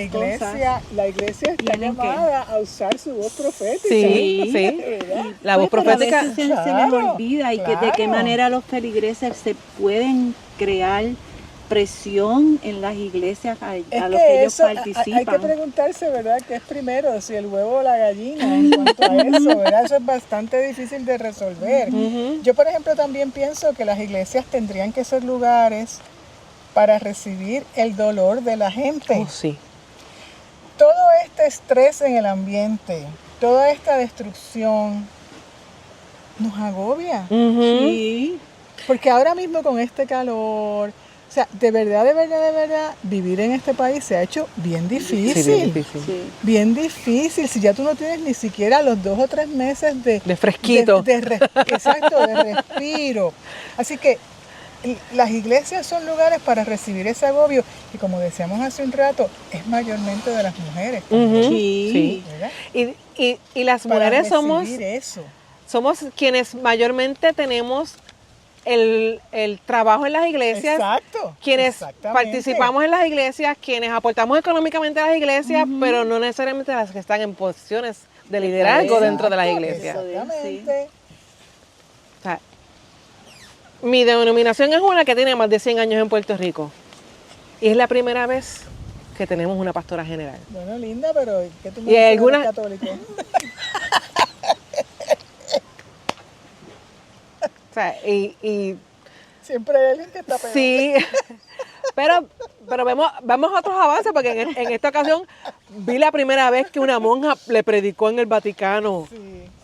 iglesia está llamada a usar su voz profética. Sí. La voz profética. A veces se les olvida y que de qué manera los feligreses se pueden crear presión en las iglesias a los que ellos participan. Hay que preguntarse, ¿verdad?, qué es primero, si el huevo o la gallina en cuanto a eso, ¿verdad? Eso es bastante difícil de resolver. Yo, por ejemplo, también pienso que las iglesias tendrían que ser lugares para recibir el dolor de la gente. Oh, sí. Todo este estrés en el ambiente, toda esta destrucción, nos agobia. Sí. Porque ahora mismo con este calor, o sea, de verdad, vivir en este país se ha hecho bien difícil. Sí, bien difícil. Sí. Bien difícil. Si ya tú no tienes ni siquiera los 2 o 3 meses de fresquito. Exacto, de respiro. Así que las iglesias son lugares para recibir ese agobio. Y como decíamos hace un rato, es mayormente de las mujeres. Sí. Y las mujeres eso. somos quienes mayormente tenemos el trabajo en las iglesias, Exacto, quienes participamos en las iglesias, quienes aportamos económicamente a las iglesias, pero no necesariamente las que están en posiciones de liderazgo dentro de las iglesias. Exactamente. O sea, mi denominación es una que tiene más de 100 años en Puerto Rico y es la primera vez que tenemos una pastora general. Bueno, linda, pero ¿qué tú me ¿Y dices alguna... de los católicos? O sea, y siempre hay alguien que está peor. Sí, pero vemos otros avances, porque en esta ocasión vi la primera vez que una monja le predicó en el Vaticano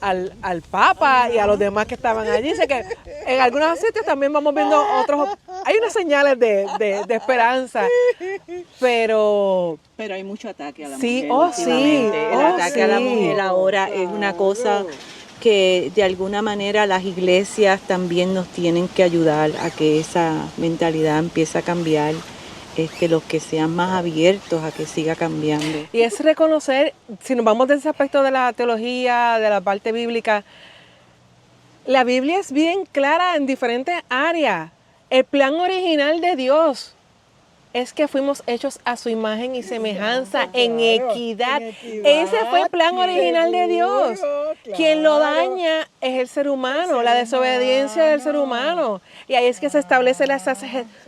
al Papa y a los demás que estaban allí. Dice que en algunos sitios también vamos viendo hay unas señales de esperanza, pero hay mucho ataque a la sí, mujer. El ataque a la mujer ahora es una cosa que de alguna manera las iglesias también nos tienen que ayudar a que esa mentalidad empiece a cambiar, los que sean más abiertos a que siga cambiando. Y es reconocer, si nos vamos de ese aspecto de la teología, de la parte bíblica, la Biblia es bien clara en diferentes áreas. El plan original de Dios es que fuimos hechos a su imagen y semejanza, en Claro, equidad. en equidad. Ese fue el plan original de Dios. Seguro, Quien lo claro. daña es el ser humano, El la ser desobediencia del ser humano. humano. Y ahí es que se establece esa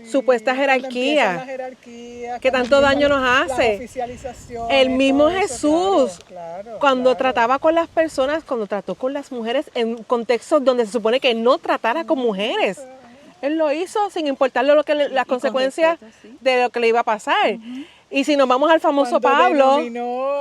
supuesta Cuando empiezan jerarquía. las jerarquías, que cuando tanto daño empiezan nos las hace. oficializaciones, El mismo todo eso, Jesús, claro, cuando claro. trataba con las personas, cuando trató con las mujeres en contextos donde se supone que no tratara con mujeres. Él lo hizo sin importarle las consecuencias respeto, sí. de lo que le iba a pasar. Y si nos vamos al famoso Cuando Pablo, denominó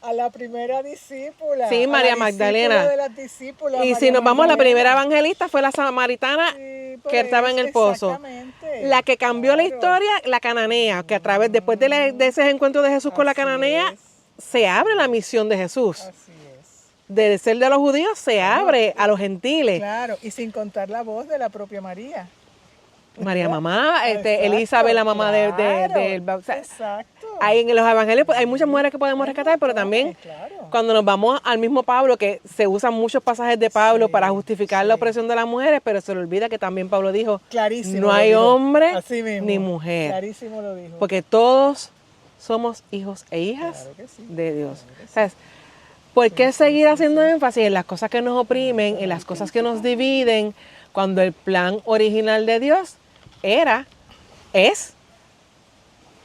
a la primera discípula. Sí, a María la Magdalena. discípula de las discípulas, y si María nos vamos a la Magdalena. primera evangelista, fue la samaritana Sí, que estaba en el pozo. exactamente. La que cambió la Claro. historia, la cananea, que a través, después de ese encuentro de Jesús con la Así cananea, es. se abre la misión de Jesús. Así es. De ser de los judíos, se abre a los gentiles. Claro, y sin contar la voz de la propia María. María mamá, Exacto, Elizabeth, la mamá claro, o sea, exacto. hay en los evangelios pues, hay muchas mujeres que podemos rescatar, pero también Claro. cuando nos vamos al mismo Pablo, que se usan muchos pasajes de Pablo Sí, para justificar la sí. opresión de las mujeres, pero se le olvida que también Pablo dijo, Clarísimo. no lo hay dijo. hombre Así mismo. ni mujer, Clarísimo lo dijo. porque todos somos hijos e hijas Claro que sí. de Dios. ¿Sabes? ¿Por qué seguir haciendo énfasis en las cosas que nos oprimen, en las cosas que nos dividen, cuando el plan original de Dios es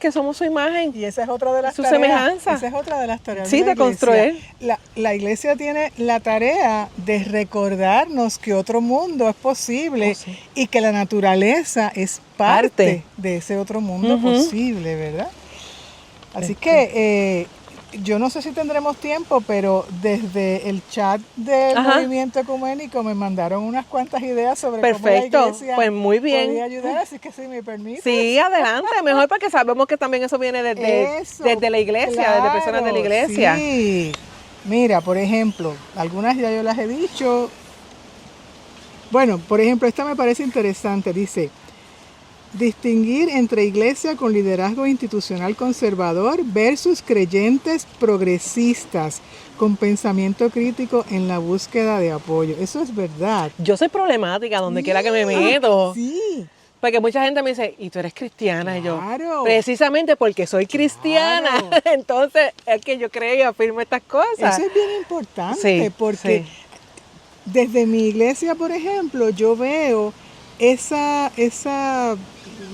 que somos su imagen? Y esa es otra de las Su tareas. semejanza. Esa es otra de las tareas. Sí, de la de construir. iglesia. La iglesia tiene la tarea de recordarnos que otro mundo es posible Oh, sí. y que la naturaleza es parte de ese otro mundo posible, ¿verdad? Así que yo no sé si tendremos tiempo, pero desde el chat del Ajá. movimiento ecuménico me mandaron unas cuantas ideas sobre cómo la Perfecto, iglesia pues muy bien. podía ayudar, así que si me permite. Sí, adelante, mejor porque sabemos que también eso viene desde la iglesia, desde personas de la iglesia. Sí, mira, por ejemplo, algunas ya yo las he dicho. Bueno, por ejemplo, esta me parece interesante, dice, distinguir entre iglesia con liderazgo institucional conservador versus creyentes progresistas con pensamiento crítico en la búsqueda de apoyo. Eso es verdad. Yo soy problemática donde quiera que me meto. Sí. Porque mucha gente me dice, ¿y tú eres cristiana? Y yo, Claro. precisamente porque soy cristiana. Claro. Entonces es que yo creo y afirmo estas cosas. Eso es bien importante Sí, porque sí. desde mi iglesia, por ejemplo, yo veo esa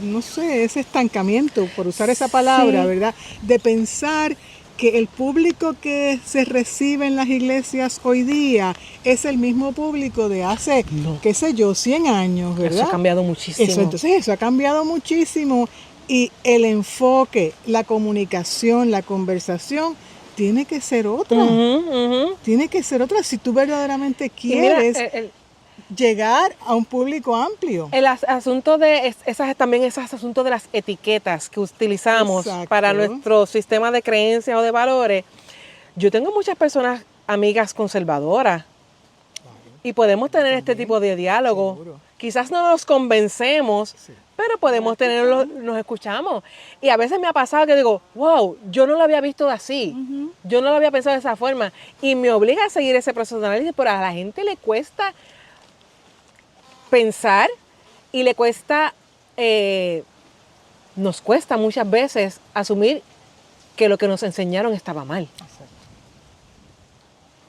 no sé, ese estancamiento, por usar esa palabra, Sí. ¿verdad? De pensar que el público que se recibe en las iglesias hoy día es el mismo público de hace, qué sé yo, 100 años, ¿verdad? Eso ha cambiado muchísimo. Eso ha cambiado muchísimo y el enfoque, la comunicación, la conversación tiene que ser otra. Tiene que ser otra si tú verdaderamente Y mira, quieres llegar a un público amplio. el asunto de también ese asunto de las etiquetas que utilizamos Exacto. para nuestro sistema de creencias o de valores. Yo tengo muchas personas, amigas conservadoras, y podemos tener este tipo de diálogo. Seguro. Quizás no nos convencemos, pero podemos tenerlo, nos escuchamos. Y a veces me ha pasado que digo, wow, yo no lo había visto así, yo no lo había pensado de esa forma, y me obliga a seguir ese proceso de análisis, pero a la gente le cuesta pensar y le cuesta, nos cuesta muchas veces asumir que lo que nos enseñaron estaba mal.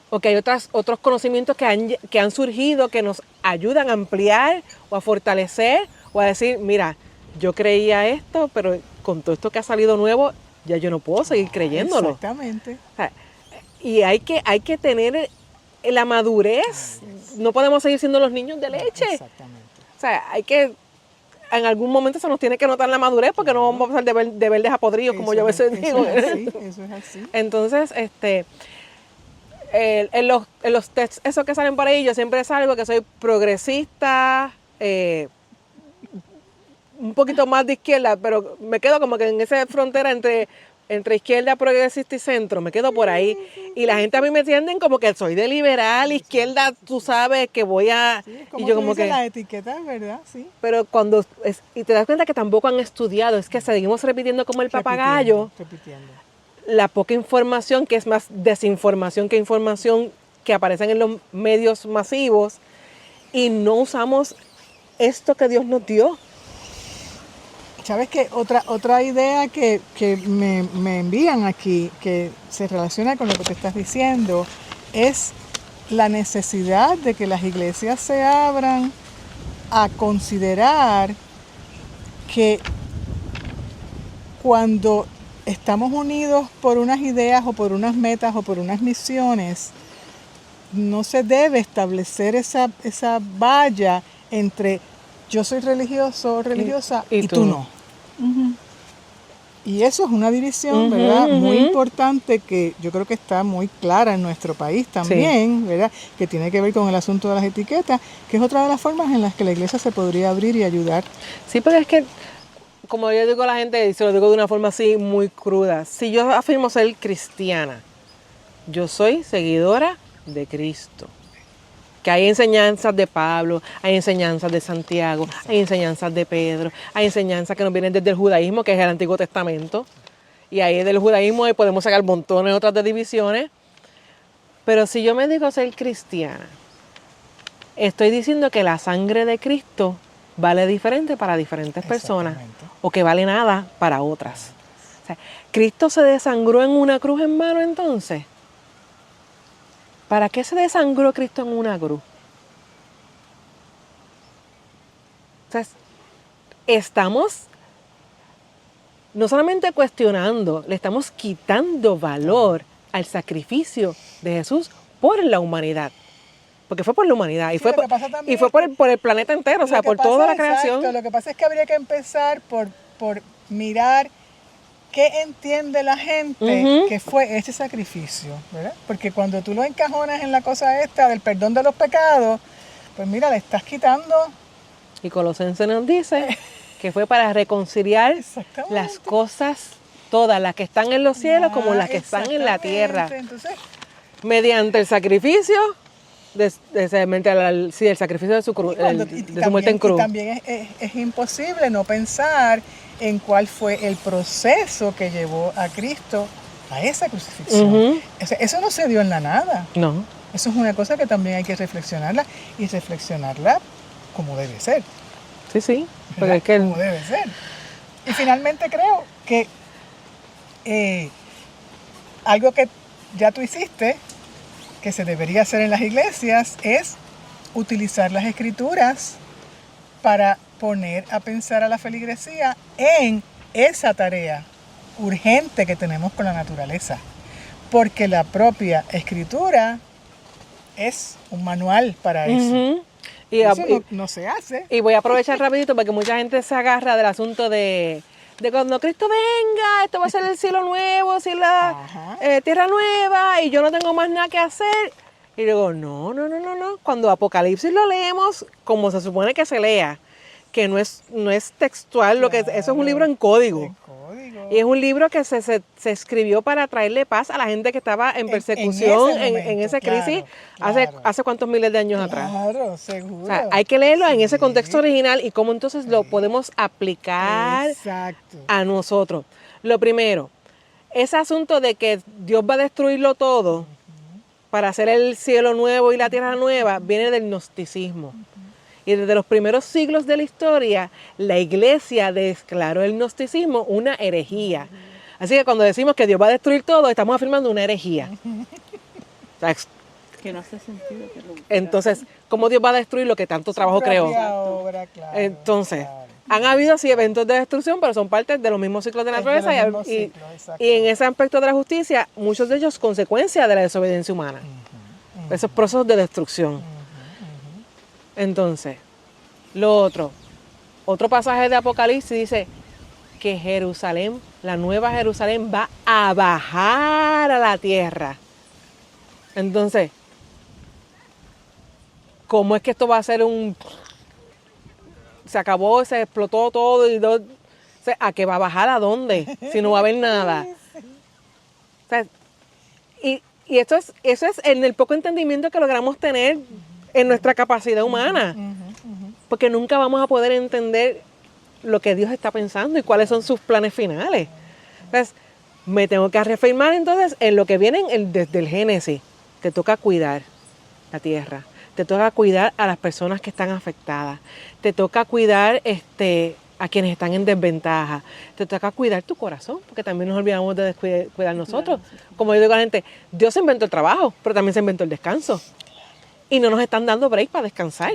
O que hay otros conocimientos que han surgido que nos ayudan a ampliar o a fortalecer o a decir, mira, yo creía esto, pero con todo esto que ha salido nuevo, ya yo no puedo seguir creyéndolo. Exactamente. O sea, y hay que tener la madurez. No podemos seguir siendo los niños de leche. Exactamente. O sea, en algún momento se nos tiene que notar la madurez porque no vamos a pasar de verdes a podridos, como yo a veces digo. Eso es así. Entonces, en los textos, esos que salen por ahí, yo siempre salgo que soy progresista, un poquito más de izquierda, pero me quedo como que en esa frontera entre izquierda, progresista y centro, me quedo por ahí. Y la gente a mí me entienden como que soy de liberal, izquierda, tú sabes que voy a... Sí, y yo como que... la etiqueta, ¿verdad? Sí. Pero y te das cuenta que tampoco han estudiado, es que seguimos repitiendo como el papagayo. Repitiendo. La poca información, que es más desinformación que información que aparecen en los medios masivos, y no usamos esto que Dios nos dio. ¿Sabes qué? Otra idea que me envían aquí, que se relaciona con lo que te estás diciendo, es la necesidad de que las iglesias se abran a considerar que cuando estamos unidos por unas ideas o por unas metas o por unas misiones, no se debe establecer esa valla entre yo soy religioso o religiosa y tú no. Y eso es una división, ¿verdad? Muy importante, que yo creo que está muy clara en nuestro país también, ¿verdad? Que tiene que ver con el asunto de las etiquetas, que es otra de las formas en las que la iglesia se podría abrir y ayudar. Sí, pero es que, como yo digo a la gente, y se lo digo de una forma así muy cruda, si yo afirmo ser cristiana, yo soy seguidora de Cristo. Que hay enseñanzas de Pablo, hay enseñanzas de Santiago, hay enseñanzas de Pedro, hay enseñanzas que nos vienen desde el judaísmo, que es el Antiguo Testamento. Y ahí del judaísmo podemos sacar montones otras de divisiones. Pero si yo me digo ser cristiana, estoy diciendo que la sangre de Cristo vale diferente para diferentes personas, o que vale nada para otras. O sea, ¿Cristo se desangró en una cruz en vano entonces? ¿Para qué se desangró Cristo en una cruz? O sea, estamos no solamente cuestionando, le estamos quitando valor al sacrificio de Jesús por la humanidad. Porque fue por la humanidad y fue por el planeta entero, o sea, por toda la creación. Exacto, lo que pasa es que habría que empezar por mirar qué entiende la gente que fue ese sacrificio, ¿verdad? Porque cuando tú lo encajonas en la cosa esta del perdón de los pecados, pues mira, le estás quitando. Y Colosenses nos dice que fue para reconciliar las cosas, todas las que están en los cielos como las que están en la tierra. Entonces, mediante el sacrificio, el sacrificio de su cruz, de su muerte en cruz. Y también es imposible no pensar en cuál fue el proceso que llevó a Cristo a esa crucifixión. Eso no se dio en la nada. No. Eso es una cosa que también hay que reflexionarla, y reflexionarla como debe ser. Sí, porque es que como debe ser. Y finalmente creo que algo que ya tú hiciste, que se debería hacer en las iglesias, es utilizar las escrituras para poner a pensar a la feligresía en esa tarea urgente que tenemos con la naturaleza. Porque la propia escritura es un manual para eso. Y eso no se hace. Y voy a aprovechar rapidito porque mucha gente se agarra del asunto de cuando Cristo venga, esto va a ser el cielo nuevo, la tierra nueva, y yo no tengo más nada que hacer. Y digo, no. Cuando Apocalipsis lo leemos como se supone que se lea, que no es textual, claro, eso es un libro en código. Y es un libro que se escribió para traerle paz a la gente que estaba en persecución en esa crisis, hace cuántos miles de años atrás. Claro, seguro. O sea, hay que leerlo en ese contexto original y cómo entonces lo podemos aplicar a nosotros. Lo primero, ese asunto de que Dios va a destruirlo todo para hacer el cielo nuevo y la tierra nueva, viene del gnosticismo. Y desde los primeros siglos de la historia, la iglesia declaró el gnosticismo una herejía. Así que cuando decimos que Dios va a destruir todo, estamos afirmando una herejía. O sea, que no hace sentido. Entonces, ¿cómo Dios va a destruir lo que tanto trabajo creó? Obra, claro, entonces, han habido sí eventos de destrucción, pero son parte de los mismos ciclos de la naturaleza. Y en ese aspecto de la justicia, muchos de ellos consecuencia de la desobediencia humana. Esos procesos de destrucción. Entonces, otro pasaje de Apocalipsis dice que Jerusalén, la nueva Jerusalén, va a bajar a la tierra. Entonces, ¿cómo es que esto va a ser se acabó, se explotó todo ¿a qué va a bajar? ¿A dónde? Si no va a haber nada. O sea, y eso es en el poco entendimiento que logramos tener en nuestra capacidad humana, porque nunca vamos a poder entender lo que Dios está pensando y cuáles son sus planes finales. Entonces, me tengo que reafirmar entonces en lo que viene desde el Génesis. Te toca cuidar la tierra, te toca cuidar a las personas que están afectadas, te toca cuidar a quienes están en desventaja. Te toca cuidar tu corazón, porque también nos olvidamos de cuidar nosotros. Como yo digo a la gente, Dios inventó el trabajo, pero también se inventó el descanso. Y no nos están dando break para descansar.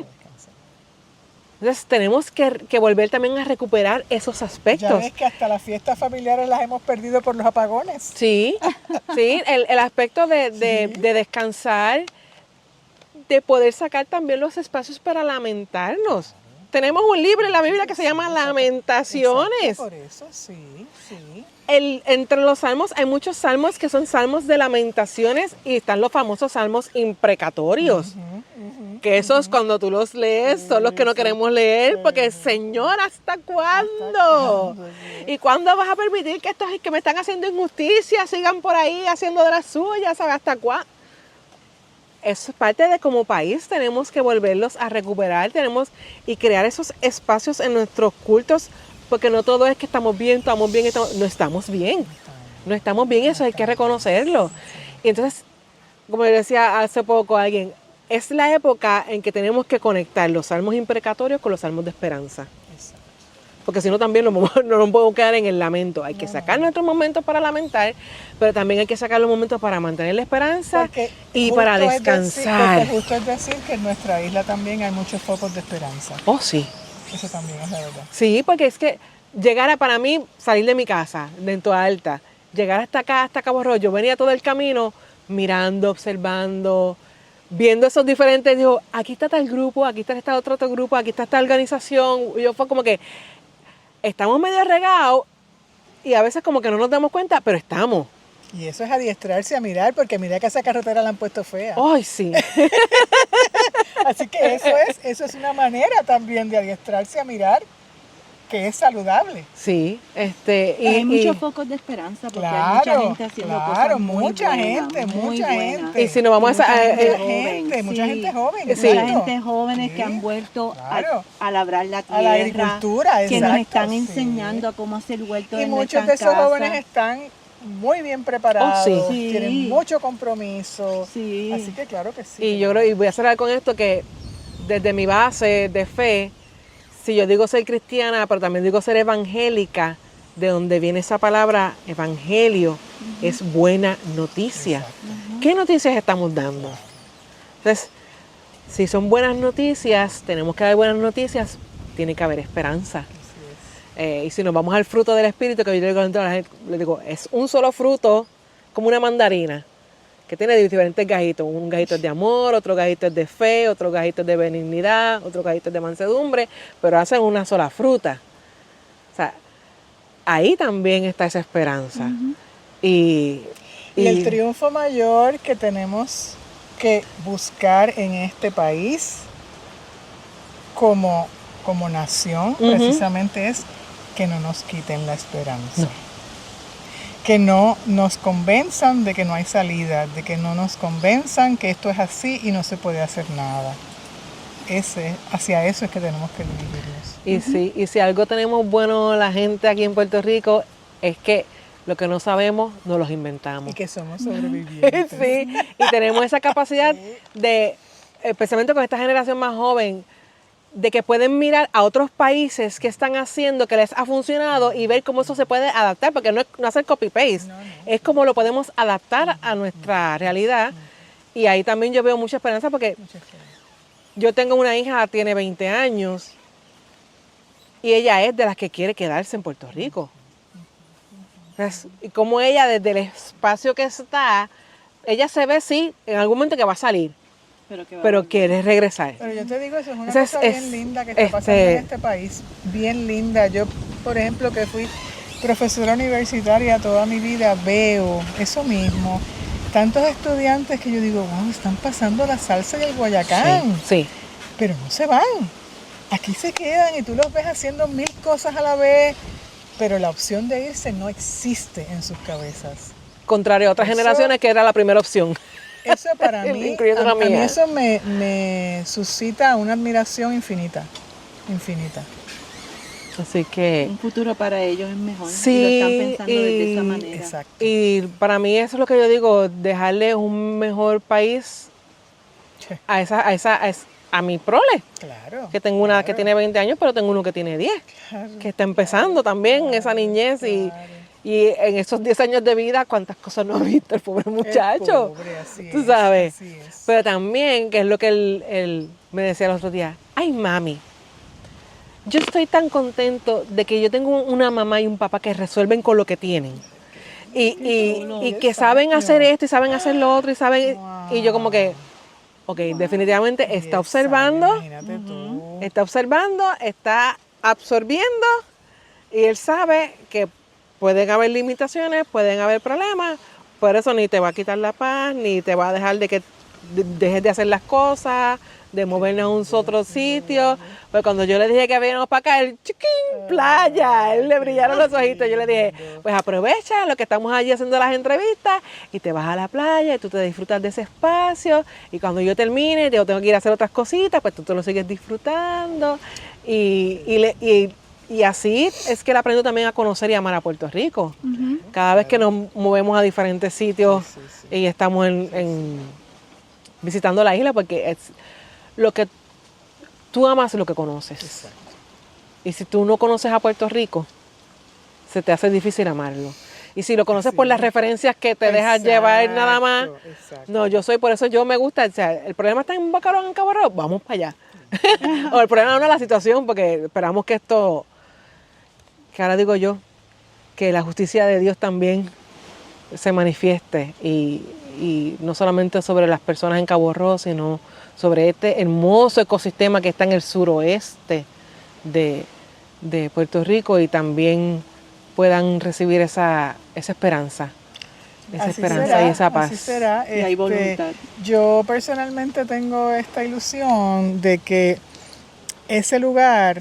Entonces tenemos que volver también a recuperar esos aspectos. Ya ves que hasta las fiestas familiares las hemos perdido por los apagones. Sí, sí, el aspecto de descansar, de poder sacar también los espacios para lamentarnos. Tenemos un libro en la Biblia que se llama Lamentaciones. Exacto, por eso, sí, sí. Entre los salmos hay muchos salmos que son salmos de lamentaciones y están los famosos salmos imprecatorios. Que esos cuando tú los lees son los que no queremos leer porque Señor, ¿hasta cuándo? ¿Y cuándo vas a permitir que estos que me están haciendo injusticia sigan por ahí haciendo de las suyas? ¿Sabes hasta cuándo? Eso es parte de como país, tenemos que volverlos a recuperar, y crear esos espacios en nuestros cultos, porque no todo es que estamos bien, no estamos bien. No estamos bien, eso hay que reconocerlo. Y entonces, como le decía hace poco a alguien, es la época en que tenemos que conectar los salmos imprecatorios con los salmos de esperanza. Porque si no también no nos podemos quedar en el lamento. Hay que sacar nuestros momentos para lamentar, pero también hay que sacar los momentos para mantener la esperanza y para descansar. Porque justo es decir que en nuestra isla también hay muchos focos de esperanza. Oh, sí. Eso también es la verdad. Sí, porque es que para mí, salir de mi casa, de Toa Alta, llegar hasta acá, hasta Cabo Rojo, yo venía todo el camino mirando, observando, viendo esos diferentes, digo, aquí está tal grupo, aquí está este otro grupo, aquí está esta organización. Yo fue como que estamos medio regados y a veces como que no nos damos cuenta, pero estamos. Y eso es adiestrarse a mirar, porque mira que esa carretera la han puesto fea. ¡Ay, sí! Así que eso es una manera también de adiestrarse a mirar que es saludable. Sí, hay muchos focos de esperanza porque hay mucha gente haciendo cosas muy mucha buenas, mucha gente. Y si nos vamos mucha gente joven. Sí. Mucha gente jóvenes que han vuelto a labrar la tierra, a la agricultura, que nos están enseñando a cómo hacer huertos y en muchos de esos jóvenes están muy bien preparados, tienen mucho compromiso, así que claro que sí. Y yo creo, y voy a cerrar con esto, que desde mi base de fe, si yo digo ser cristiana, pero también digo ser evangélica, de donde viene esa palabra evangelio, es buena noticia. ¿Qué noticias estamos dando? Entonces, si son buenas noticias, tenemos que dar buenas noticias, tiene que haber esperanza. Y si nos vamos al fruto del Espíritu, que yo le digo, es un solo fruto, como una mandarina, que tiene diferentes gajitos. Un gajito es de amor, otro gajito es de fe, otro gajito es de benignidad, otro gajito es de mansedumbre, pero hacen una sola fruta. O sea, ahí también está esa esperanza. Y el triunfo mayor que tenemos que buscar en este país como nación, precisamente es que no nos quiten la esperanza. No. Que no nos convenzan de que no hay salida, de que no nos convenzan que esto es así y no se puede hacer nada. Hacia eso es que tenemos que dirigirnos. Y si algo tenemos bueno la gente aquí en Puerto Rico, es que lo que no sabemos, nos los inventamos. Y que somos sobrevivientes. Sí, y tenemos esa capacidad de, especialmente con esta generación más joven, de que pueden mirar a otros países que están haciendo, que les ha funcionado y ver cómo eso se puede adaptar, porque no hacer copy-paste, es como lo podemos adaptar a nuestra realidad. Y ahí también yo veo mucha esperanza, porque yo tengo una hija, tiene 20 años, y ella es de las que quiere quedarse en Puerto Rico. Entonces, y como ella, desde el espacio que está, ella se ve, sí, en algún momento que va a salir. Pero quiere regresar. Pero yo te digo, eso es una cosa bien linda que está pasando en este país. Bien linda. Yo, por ejemplo, que fui profesora universitaria toda mi vida, veo eso mismo. Tantos estudiantes que yo digo, wow, están pasando la salsa y el guayacán. Sí. Pero no se van. Aquí se quedan y tú los ves haciendo 1000 cosas a la vez. Pero la opción de irse no existe en sus cabezas. Contrario a otras generaciones, que era la primera opción. Eso para mí, a mí eso me suscita una admiración infinita. Así que un futuro para ellos es mejor. Sí, y lo están pensando de esa manera. Exacto. Y para mí eso es lo que yo digo, dejarle un mejor país a a mi prole. Claro. Que tengo una que tiene 20 años, pero tengo uno que tiene 10. Claro. Que está empezando también esa niñez y en esos 10 años de vida, cuántas cosas no ha visto el pobre muchacho. Pobre, así Tú es, sabes. así es. Pero también, que es lo que él me decía el otro día, ay mami, yo estoy tan contento de que yo tengo una mamá y un papá que resuelven con lo que tienen. Y que saben hacer esto y saben hacer lo otro y saben... Y yo como que, ok, definitivamente está observando, Imagínate tú. está observando, está absorbiendo y él sabe que pueden haber limitaciones, pueden haber problemas, por eso ni te va a quitar la paz, ni te va a dejar de que dejes de hacer las cosas, de movernos a un otro sitio. Pues cuando yo le dije que veníamos para acá, el chiquín, playa, él le brillaron los ojitos. Yo le dije, pues aprovecha lo que estamos allí haciendo las entrevistas y te vas a la playa y tú te disfrutas de ese espacio. Y cuando yo termine, yo tengo que ir a hacer otras cositas, pues tú te lo sigues disfrutando. Y así es que él aprendió también a conocer y amar a Puerto Rico. Cada vez que nos movemos a diferentes sitios y estamos visitando la isla, porque es lo que tú amas es lo que conoces. Exacto. Y si tú no conoces a Puerto Rico, se te hace difícil amarlo. Y si lo conoces por las referencias que te dejas llevar nada más, Exacto. no, por eso yo me gusta, o sea, el problema está en Boca Raton, en Cabo Rojo, vamos para allá. O el problema no es la situación, porque esperamos que que ahora digo yo, que la justicia de Dios también se manifieste y no solamente sobre las personas en Cabo Rojo, sino sobre este hermoso ecosistema que está en el suroeste de Puerto Rico y también puedan recibir esa esperanza. Esa Así esperanza será, y esa paz. así será. Y hay voluntad. Yo personalmente tengo esta ilusión de que ese lugar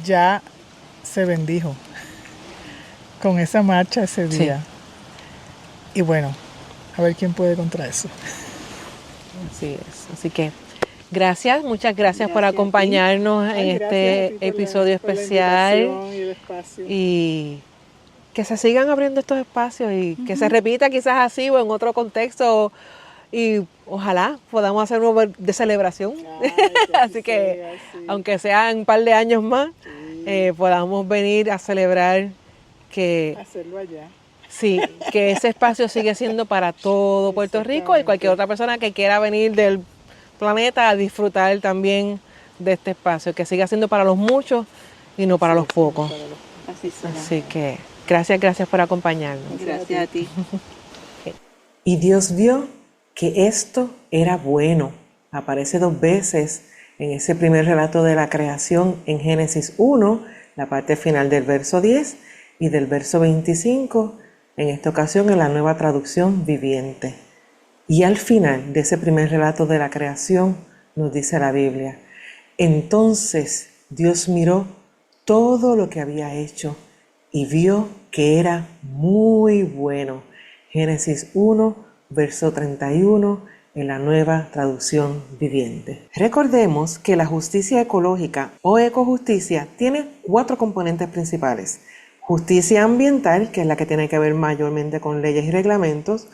ya se bendijo con esa marcha ese Sí. día. Y bueno, a ver quién puede contra eso. Así es. Así que gracias, muchas gracias por Gracias a ti. acompañarnos en Ay, gracias a ti este por la- episodio por la especial. invitación y el espacio. Y que se sigan abriendo estos espacios y que se repita quizás así o en otro contexto y ojalá podamos hacer uno de celebración. Ay, que Así que sea, sí. aunque sean un par de años más, podamos venir a celebrar que Hacerlo allá. sí, que ese espacio sigue siendo para todo Puerto Rico y cualquier otra persona que quiera venir del planeta a disfrutar también de este espacio, que siga siendo para los muchos y no para los pocos. Así será. Así que gracias por acompañarnos. Gracias a ti. Y Dios vio que esto era bueno. Aparece 2 veces en ese primer relato de la creación en Génesis 1, la parte final del verso 10 y del verso 25, en esta ocasión en la Nueva Traducción Viviente. Y al final de ese primer relato de la creación nos dice la Biblia, entonces Dios miró todo lo que había hecho y vio que era muy bueno. Génesis 1, verso 31, en la Nueva Traducción Viviente. Recordemos que la justicia ecológica o ecojusticia tiene 4 componentes principales. Justicia ambiental, que es la que tiene que ver mayormente con leyes y reglamentos.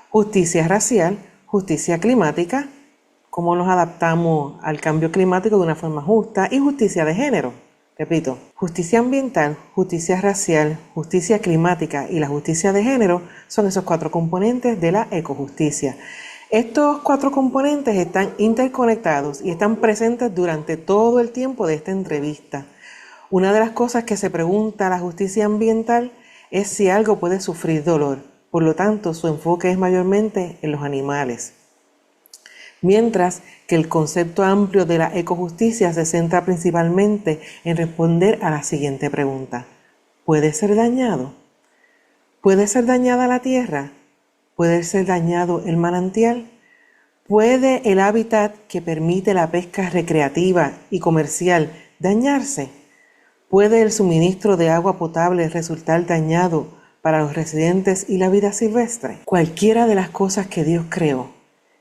Justicia racial, justicia climática, cómo nos adaptamos al cambio climático de una forma justa. Y justicia de género. Repito, justicia ambiental, justicia racial, justicia climática y la justicia de género son esos 4 componentes de la ecojusticia. Estos 4 componentes están interconectados y están presentes durante todo el tiempo de esta entrevista. Una de las cosas que se pregunta a la justicia ambiental es si algo puede sufrir dolor. Por lo tanto, su enfoque es mayormente en los animales. Mientras que el concepto amplio de la ecojusticia se centra principalmente en responder a la siguiente pregunta. ¿Puede ser dañado? ¿Puede ser dañada la tierra? ¿Puede ser dañado el manantial? ¿Puede el hábitat que permite la pesca recreativa y comercial dañarse? ¿Puede el suministro de agua potable resultar dañado para los residentes y la vida silvestre? Cualquiera de las cosas que Dios creó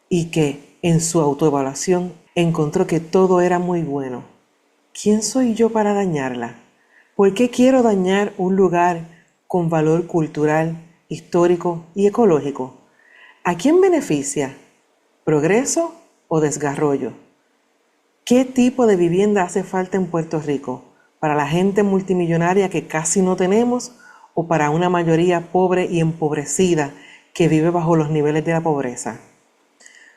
y que en su autoevaluación encontró que todo era muy bueno. ¿Quién soy yo para dañarla? ¿Por qué quiero dañar un lugar con valor cultural, histórico y ecológico? ¿A quién beneficia? ¿Progreso o desarrollo? ¿Qué tipo de vivienda hace falta en Puerto Rico? ¿Para la gente multimillonaria que casi no tenemos o para una mayoría pobre y empobrecida que vive bajo los niveles de la pobreza?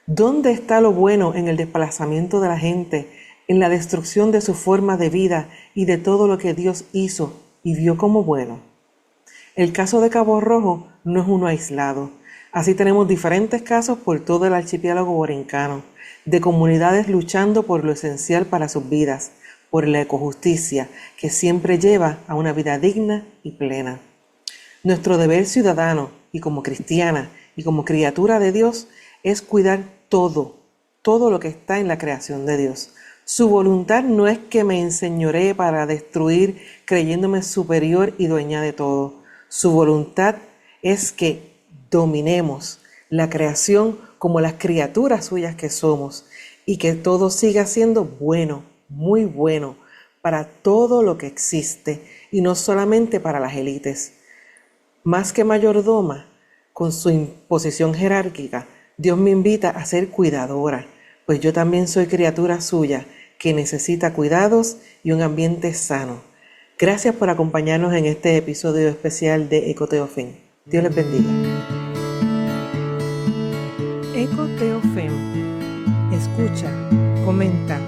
¿Dónde está lo bueno en el desplazamiento de la gente, en la destrucción de su forma de vida y de todo lo que Dios hizo y vio como bueno? El caso de Cabo Rojo no es uno aislado. Así tenemos diferentes casos por todo el archipiélago borincano, de comunidades luchando por lo esencial para sus vidas, por la ecojusticia que siempre lleva a una vida digna y plena. Nuestro deber ciudadano y como cristiana y como criatura de Dios es cuidar todo lo que está en la creación de Dios. Su voluntad no es que me enseñoree para destruir creyéndome superior y dueña de todo. Su voluntad es que dominemos la creación como las criaturas suyas que somos y que todo siga siendo bueno, muy bueno para todo lo que existe y no solamente para las élites. Más que mayordoma, con su imposición jerárquica, Dios me invita a ser cuidadora, pues yo también soy criatura suya que necesita cuidados y un ambiente sano. Gracias por acompañarnos en este episodio especial de Ecoteofem. Dios les bendiga. Ecoteofem. Escucha, comenta,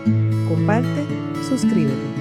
comparte, suscríbete.